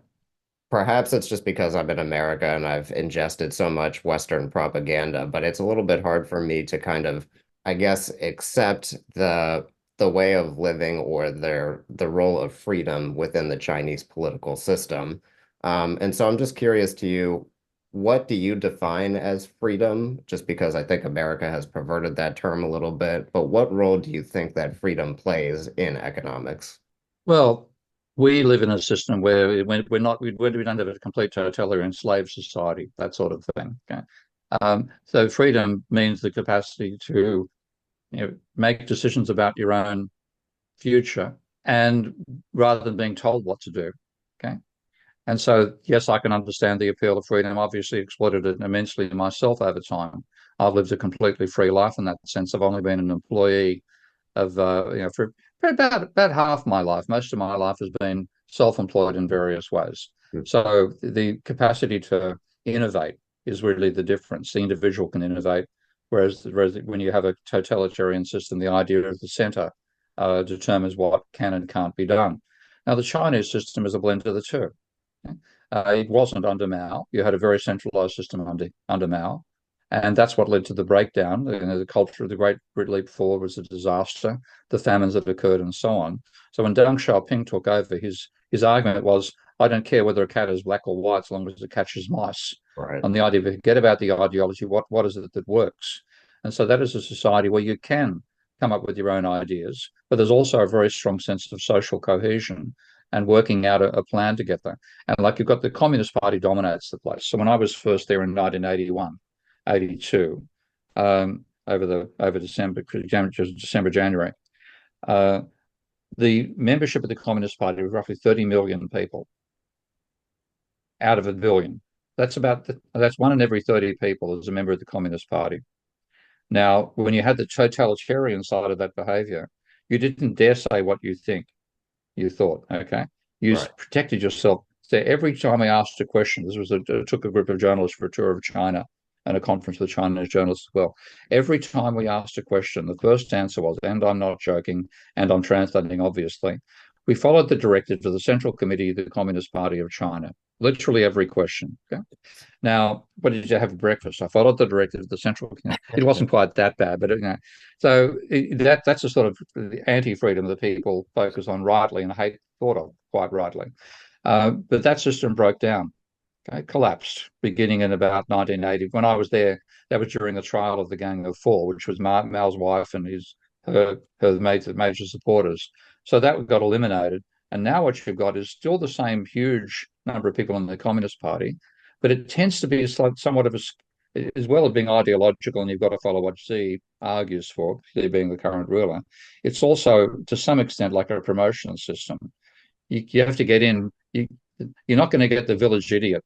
perhaps it's just because I'm in America and I've ingested so much Western propaganda, but it's a little bit hard for me to kind of, I guess, accept the way of living or the role of freedom within the Chinese political system. And so I'm just curious to you, what do you define as freedom? Just because I think America has perverted that term a little bit, but what role do you think that freedom plays in economics? Well, we live in a system where we don't have a complete totalitarian slave society, that sort of thing. Okay. So freedom means the capacity to make decisions about your own future, and rather than being told what to do. Okay. And so, yes, I can understand the appeal of freedom. Obviously, exploited it immensely myself over time. I've lived a completely free life in that sense. I've only been an employee of, for about half my life. Most of my life has been self-employed in various ways. So the capacity to innovate is really the difference. The individual can innovate, whereas when you have a totalitarian system, the idea of the center determines what can and can't be done. Now, the Chinese system is a blend of the two. It wasn't under Mao. You had a very centralized system under Mao. And that's what led to the breakdown. The culture of the Great Leap Forward was a disaster, the famines that occurred, and so on. So when Deng Xiaoping took over, his argument was, I don't care whether a cat is black or white as long as it catches mice. Right. And the idea, forget about the ideology, what is it that works? And so that is a society where you can come up with your own ideas, but there's also a very strong sense of social cohesion and working out a plan together. And like you've got the Communist Party dominates the place. So when I was first there in 1981, 82, over December, January, uh, the membership of the Communist Party was roughly 30 million people out of a billion. That's one in every 30 people is a member of the Communist Party. Now, when you had the totalitarian side of that behavior, you didn't dare say what you thought, okay? You Right. protected yourself So every time we asked a question, took a group of journalists for a tour of China and a conference with Chinese journalists as well. Every time we asked a question, the first answer was, and I'm not joking, and I'm translating obviously, we followed the directive of the Central Committee of the Communist Party of China. Literally every question. Okay? Now, what did you have for breakfast? I followed the directive of the Central Committee. It wasn't quite that bad, but that's a sort of anti-freedom that people focus on rightly and hate thought of quite rightly. But that system broke down, okay, collapsed beginning in about 1980. When I was there, that was during the trial of the Gang of Four, which was Mao's wife and her major supporters. So that got eliminated. And now what you've got is still the same huge number of people in the Communist Party, but it tends to be somewhat of as well as being ideological, and you've got to follow what Xi argues for, Xi being the current ruler. It's also, to some extent, like a promotion system. You have to get in. You're not going to get the village idiot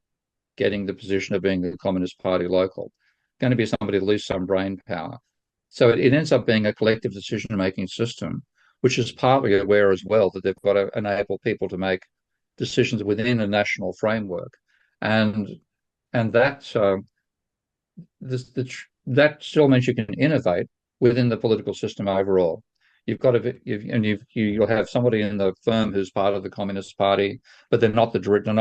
getting the position of being the Communist Party local. It's going to be somebody at least some brain power. So it ends up being a collective decision-making system, which is partly aware as well that they've got to enable people to make decisions within a national framework, and that that still means you can innovate within the political system overall. You'll have somebody in the firm who's part of the Communist Party, but they're not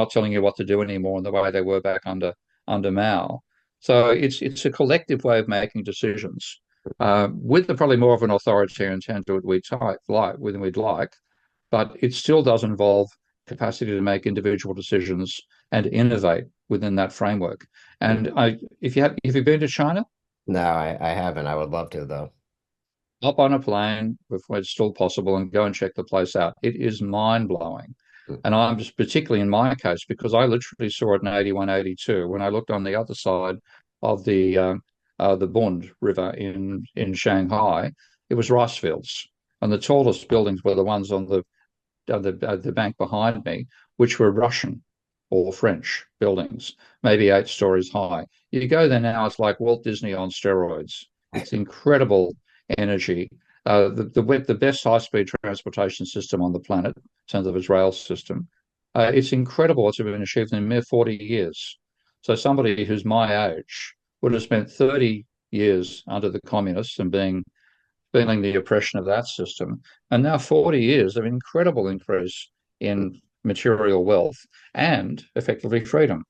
telling you what to do anymore in the way they were back under Mao. So it's a collective way of making decisions, with probably more of an authoritarian tend to it than we'd like, but it still does involve capacity to make individual decisions and innovate within that framework. And if you've been to China, No, I haven't. I would love to, though. hop on a plane before it's still possible and go and check the place out. It is mind blowing. And I'm just particularly in my case because I literally saw it in 81, 82 when I looked on the other side of the Bund River in Shanghai. It was rice fields, and the tallest buildings were the ones on the bank behind me, which were Russian or French buildings, maybe 8 stories high. You go there now, it's like Walt Disney on steroids. It's incredible energy. The best high-speed transportation system on the planet in terms of its rail system. It's incredible what's been achieved in a mere 40 years. So somebody who's my age would have spent 30 years under the communists and feeling the oppression of that system. And now 40 years of incredible increase in material wealth and effectively freedom.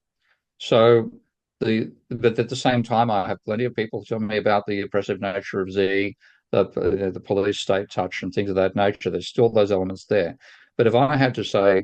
So but at the same time, I have plenty of people tell me about the oppressive nature of Xi, the police state touch and things of that nature. There's still those elements there. But if I had to say,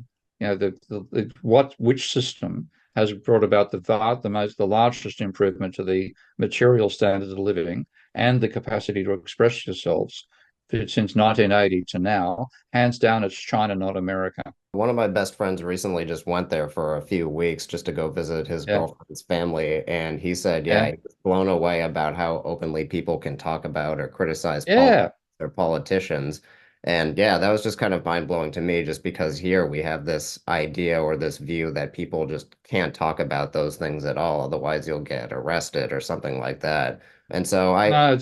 which system has brought about the largest improvement to the material standards of living and the capacity to express yourselves since 1980 to now, hands down, it's China, not America. One of my best friends recently just went there for a few weeks just to go visit his Yeah, girlfriend's family. And he said, yeah, yeah, he was blown away about how openly people can talk about or criticize yeah. politicians. And yeah, that was just kind of mind-blowing to me, just because here we have this idea or this view that people just can't talk about those things at all. Otherwise, you'll get arrested or something like that. And so No,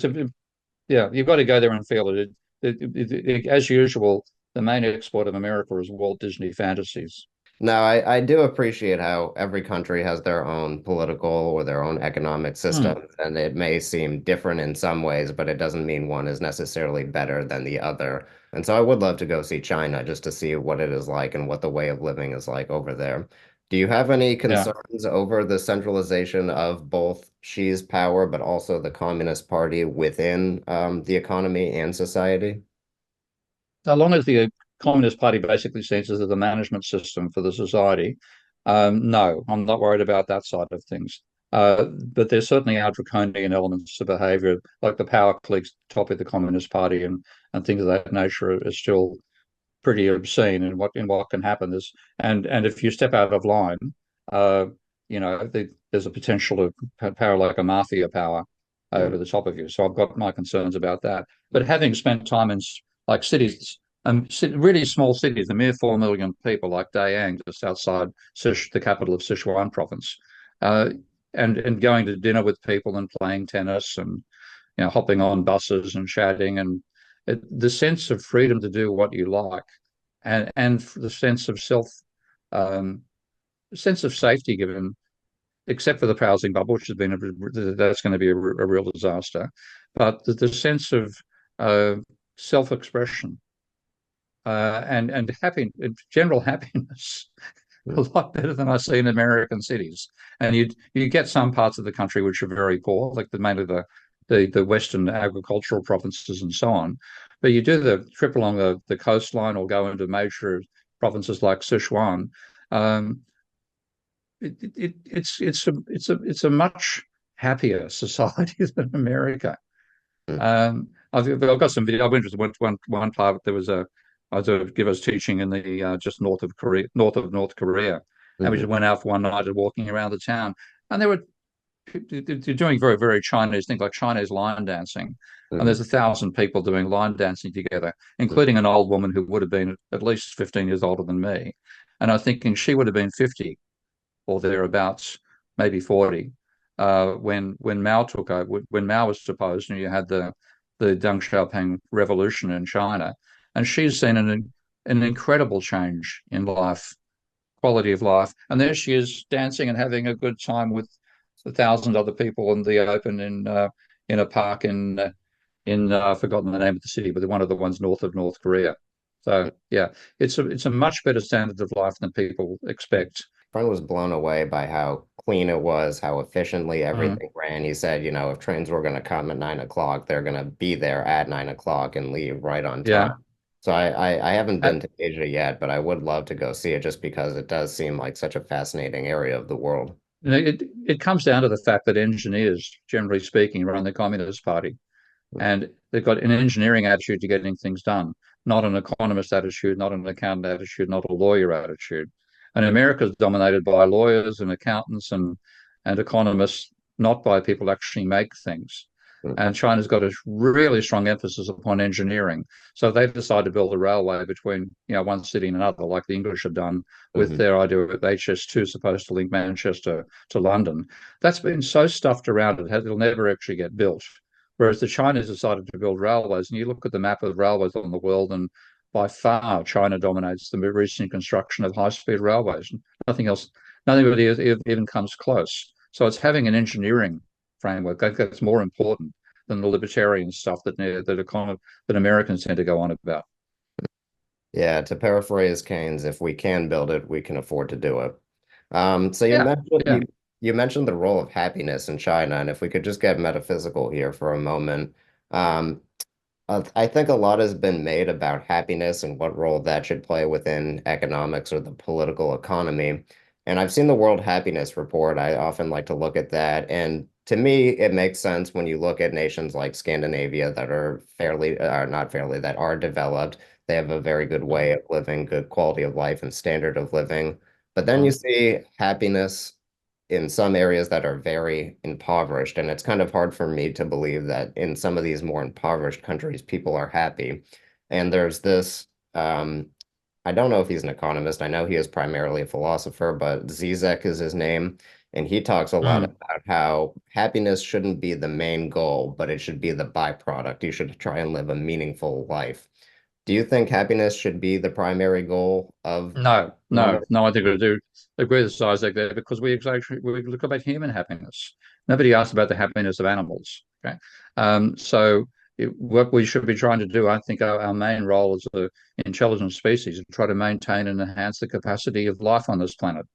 yeah. You've got to go there and feel it. As usual, the main export of America is Walt Disney fantasies. No, I do appreciate how every country has their own political or their own economic Hmm. systems, and it may seem different in some ways, but it doesn't mean one is necessarily better than the other. And so I would love to go see China just to see what it is like and what the way of living is like over there. Do you have any Yeah. concerns over the centralization of both Xi's power, but also the Communist Party within the economy and society? So long as the Communist Party basically sees it as the management system for the society, no, I'm not worried about that side of things. But there's certainly our draconian elements to behaviour, like the power cliques top of the Communist Party and things of that nature are still pretty obscene in what can happen. And if you step out of line, uh, there's a potential of power like a mafia power over the top of you. So I've got my concerns about that. But having spent time in like cities, really small cities, a mere 4 million people, like Dayang, just outside the capital of Sichuan province, uh, and going to dinner with people and playing tennis and hopping on buses and chatting and the sense of freedom to do what you like and the sense of self um, sense of safety given, except for the housing bubble, which has been that's going to be a real disaster. But the sense of uh, self-expression and happy, general happiness, a Mm, lot better than I see in American cities. And you get some parts of the country which are very poor, like mainly the western agricultural provinces and so on. But you do the trip along the coastline or go into major provinces like Sichuan. Um, it's a much happier society than America. mm, I've got some video. I went to one part. There was a I was give us teaching in the just north of Korea, north of North Korea, and we mhm, just went out for one night and walking around the town, and they're doing very Chinese things like Chinese line dancing, and mhm, there's 1,000 people doing line dancing together, mm, including an old woman who would have been at least 15 years older than me, and I'm thinking she would have been 50 or thereabouts, maybe 40, when Mao took over, when Mao was deposed, and you had the Deng Xiaoping revolution in China, and she's seen an incredible change in life, quality of life, and there she is dancing and having a good time with 1,000 other people in the open in a park in I've forgotten the name of the city, but one of the ones north of North Korea. mm. So yeah, it's a much better standard of life than people expect. I was blown away by how clean it was, how efficiently Mm, everything ran. He said, if trains were going to come at 9 o'clock, they're going to be there at 9 o'clock and leave right on time. yeah. So I haven't Uh, been to Asia yet, but I would love to go see it just because it does seem like such a fascinating area of the world. it comes down to the fact that engineers, generally speaking, run the Communist Party, Mm, and they've got an engineering attitude to getting things done, not an economist attitude, not an accountant attitude, not a lawyer attitude. And America is dominated by lawyers and accountants and economists, not by people who actually make things. mm, And China's got a really strong emphasis upon engineering. So they decided to build a railway between, one city and another, like the English have done with mhm, their idea of HS2 supposed to link Manchester to London. That's been so stuffed around it'll never actually get built. Whereas the Chinese decided to build railways, and you look at the map of railways on the world, and by far China dominates the recent construction of high-speed railways. Nothing else, nothing really even comes close. So it's having an engineering framework that's more important than the libertarian stuff that Americans tend to go on about. Yeah, to paraphrase Keynes, if we can build it, we can afford to do it. So you Yeah, mentioned yeah. you mentioned the role of happiness in China, and if we could just get metaphysical here for a moment, um, I think a lot has been made about happiness and what role that should play within economics or the political economy. And I've seen the World Happiness Report. I often like to look at that. And to me, it makes sense when you look at nations like Scandinavia that are fairly, are not fairly, that are developed. They have a very good way of living, good quality of life and standard of living. But then you Mm. see happiness in some areas that are very impoverished. And it's kind of hard for me to believe that in some of these more impoverished countries, people are happy. And there's this, I don't know if he's an economist. I know he is primarily a philosopher, but Zizek is his name. And he talks a lot Mm. about how happiness shouldn't be the main goal, but it should be the byproduct. You should try and live a meaningful life. Do you think happiness should be the primary goal of No, no, economics? no. I think I do agree with Isaac there because we look about human happiness. Nobody asks about the happiness of animals. Okay, so what we should be trying to do, I think, our main role as an intelligent species is to try to maintain and enhance the capacity of life on this planet.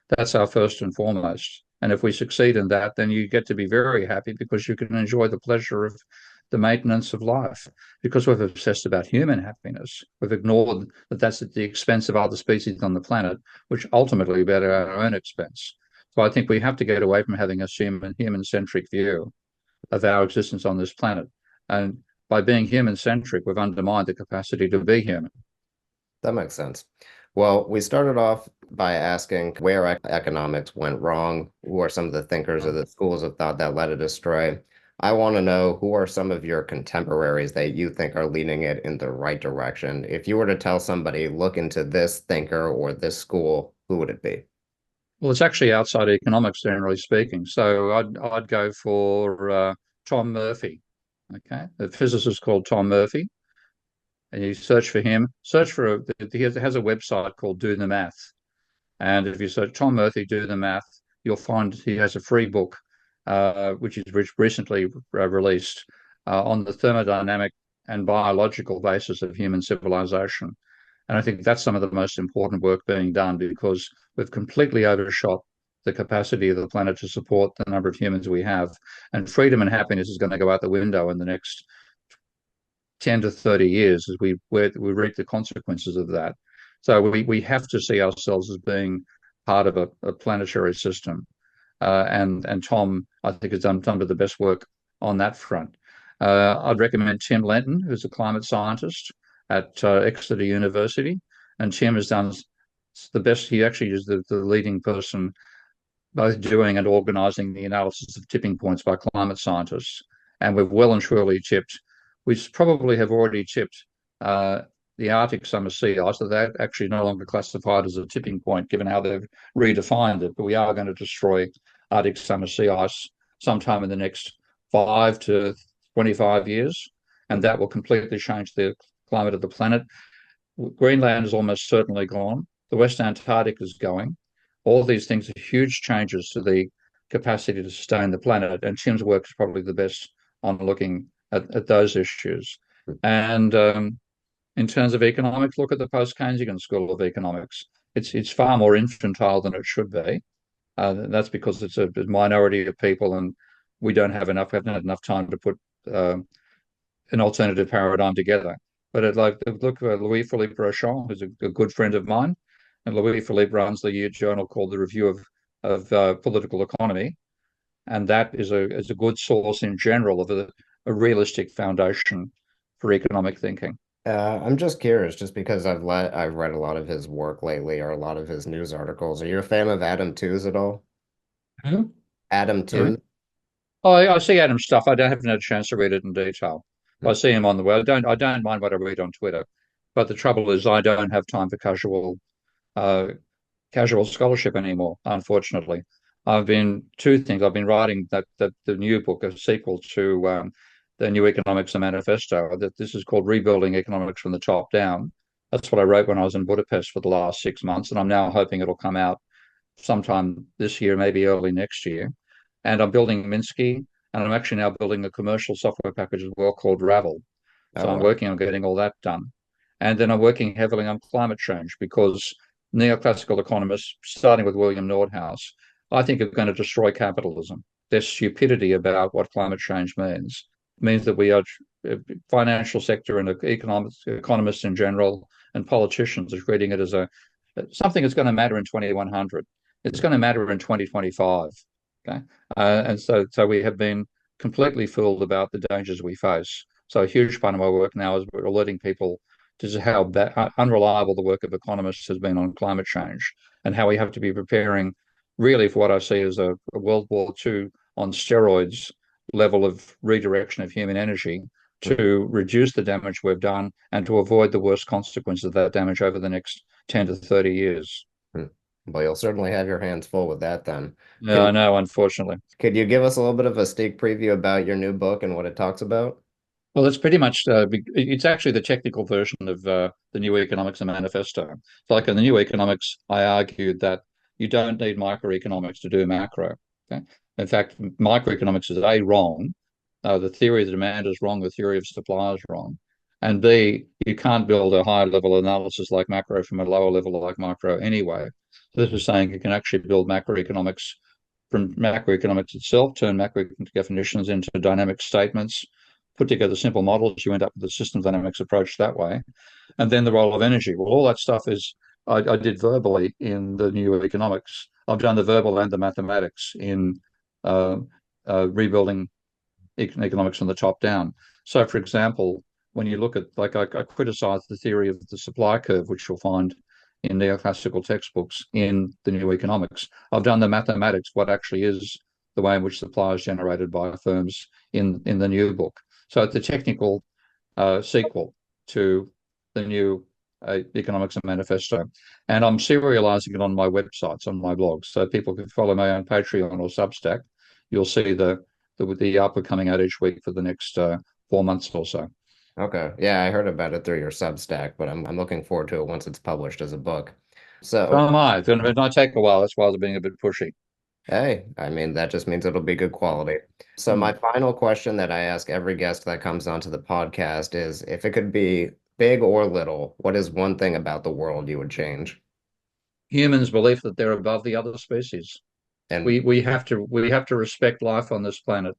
That's our first and foremost. And if we succeed in that, then you get to be very happy because you can enjoy the pleasure of the maintenance of life. Because we've obsessed about human happiness, we've ignored that that's at the expense of other species on the planet, which ultimately be at our own expense. So I think we have to get away from having a human centric view of our existence on this planet. And by being human centric, we've undermined the capacity to be human. That makes sense. Well, we started off by asking where economics went wrong. Who are some of the thinkers or the schools of thought that led it astray? I want to know who are some of your contemporaries that you think are leading it in the right direction. If you were to tell somebody, look into this thinker or this school, who would it be? Well, it's actually outside economics, generally speaking. So I'd go for Tom Murphy. Okay, the physicist called Tom Murphy, and you search for him. Search for he has a website called Do the Math, And if you search Tom Murphy, do the math, you'll find he has a free book, which is recently released on the thermodynamic and biological basis of human civilization. And I think that's some of the most important work being done because we've completely overshot the capacity of the planet to support the number of humans we have. And freedom and happiness is going to go out the window in the next 10 to 30 years as we reap the consequences of that. So we have to see ourselves as being part of a planetary system. And Tom, I think, has done some of the best work on that front. I'd recommend Tim Lenton, who's a climate scientist at Exeter University. And Tim has done the best. He actually is the leading person both doing and organising the analysis of tipping points by climate scientists. And we've well and truly tipped. We probably have already tipped the Arctic summer sea ice, so that actually no longer classified as a tipping point, given how they've redefined it. But we are going to destroy Arctic summer sea ice sometime in the next 5 to 25 years, and that will completely change the climate of the planet. Greenland is almost certainly gone. The West Antarctic is going. All these things are huge changes to the capacity to sustain the planet. And Tim's work is probably the best on looking at those issues. And in terms of economics, look at the post-Keynesian School of Economics. It's far more infantile than it should be. That's because it's a minority of people, and we haven't had enough time to put an alternative paradigm together. But like look at Louis Philippe Rochon, who's a good friend of mine, and Louis Philippe runs the year journal called the Review of Political Economy, and that is a good source in general of a realistic foundation for economic thinking. I'm just curious, just because I've read a lot of his work lately or a lot of his news articles. Are you a fan of Adam Tooze at all? Hmm? Adam Sorry. Tooze? Oh, I see Adam's stuff. Haven't had a chance to read it in detail. Hmm. I see him on the web. I don't mind what I read on Twitter, but the trouble is I don't have time for uh, casual scholarship anymore, unfortunately. I've been two things. I've been writing the new book, a sequel to the New Economics and Manifesto. That this is called Rebuilding Economics from the Top Down. That's what I wrote when I was in Budapest for the last 6 months, and I'm now hoping it'll come out sometime this year, maybe early next year. And I'm building Minsky, and I'm actually now building a commercial software package as well called Ravel. Oh, So I'm wow. working on getting all that done. And then I'm working heavily on climate change because neoclassical economists, starting with William Nordhaus, I think are going to destroy capitalism. Their stupidity about what climate change means that we are financial sector and economists in general and politicians are treating it as something that's going to matter in 2100. It's going to matter in 2025. Okay, and so we have been completely fooled about the dangers we face. So a huge part of my work now is we're alerting people to how unreliable the work of economists has been on climate change and how we have to be preparing really for what I see as a World War II on steroids level of redirection of human energy to reduce the damage we've done and to avoid the worst consequences of that damage over the next 10 to 30 years. Hmm. Well, you'll certainly have your hands full with that then. Yeah, Can I know, unfortunately. could you give us a little bit of a sneak preview about your new book and what it talks about? Well, it's pretty much it's actually the technical version of the New Economics and Manifesto. So like in the New Economics, I argued that you don't need microeconomics to do macro. Okay? In fact, microeconomics is A, wrong. The theory of demand is wrong. The theory of supply is wrong. And B, you can't build a higher level analysis like macro from a lower level like micro anyway. So this is saying you can actually build macroeconomics from macroeconomics itself, turn macro definitions into dynamic statements, put together simple models, you end up with a system dynamics approach that way. And then the role of energy. Well, all that stuff is I did verbally in the new economics. I've done the verbal and the mathematics in uh, rebuilding economics from the top down. So, for example, when you look at, like, I criticize the theory of the supply curve, which you'll find in neoclassical textbooks in the new economics. I've done the mathematics, what actually is the way in which supply is generated by firms in the new book. So it's a technical sequel to the new Economics and Manifesto. And I'm serializing it on my websites, on my blogs. So people can follow me on Patreon or Substack. You'll see the output coming out each week for the next 4 months or so. Okay. Yeah, I heard about it through your Substack, but I'm looking forward to it once it's published as a book. So So, am I. It might take a while. That's why I was being a bit pushy. hey, I mean, that just means it'll be good quality. So, my Hmm. final question that I ask every guest that comes onto the podcast is if it could be big or little, what is one thing about the world you would change? Humans' belief that they're above the other species. And We have to respect life on this planet,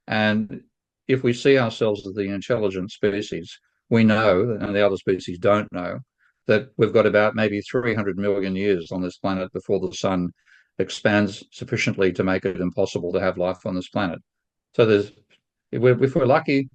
and if we see ourselves as the intelligent species, we know, and the other species don't know, that we've got about maybe 300 million years on this planet before the sun expands sufficiently to make it impossible to have life on this planet. So if we're lucky,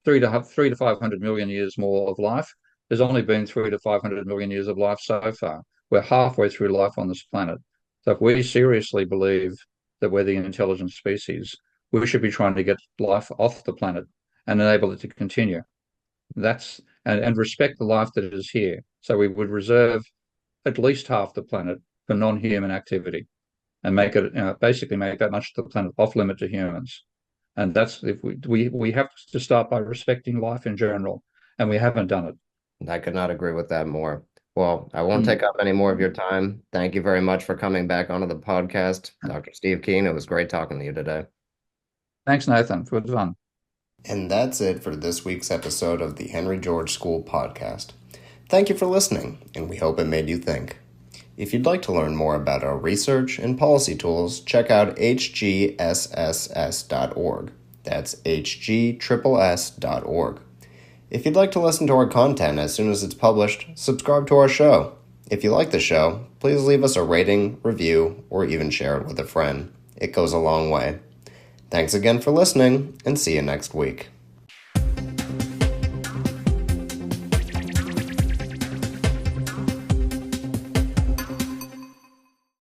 3 to 500 million years more of life. There's only been 3 to 500 million years of life so far. We're halfway through life on this planet. So if we seriously believe that we're the intelligent species, we should be trying to get life off the planet and enable it to continue. And respect the life that is here. So we would reserve at least half the planet for non-human activity and make it basically make that much of the planet off limit to humans. And that's if we have to start by respecting life in general, and we haven't done it. I could not agree with that more. Well, I won't take Mm. up any more of your time. Thank you very much for coming back onto the podcast, Dr. Steve Keen. It was great talking to you today. Thanks, Nathan, for the fun. And that's it for this week's episode of the Henry George School podcast. Thank you for listening, and we hope it made you think. If you'd like to learn more about our research and policy tools, check out hgsss.org. That's hgsss.org. If you'd like to listen to our content as soon as it's published, subscribe to our show. If you like the show, please leave us a rating, review, or even share it with a friend. It goes a long way. Thanks again for listening, and see you next week.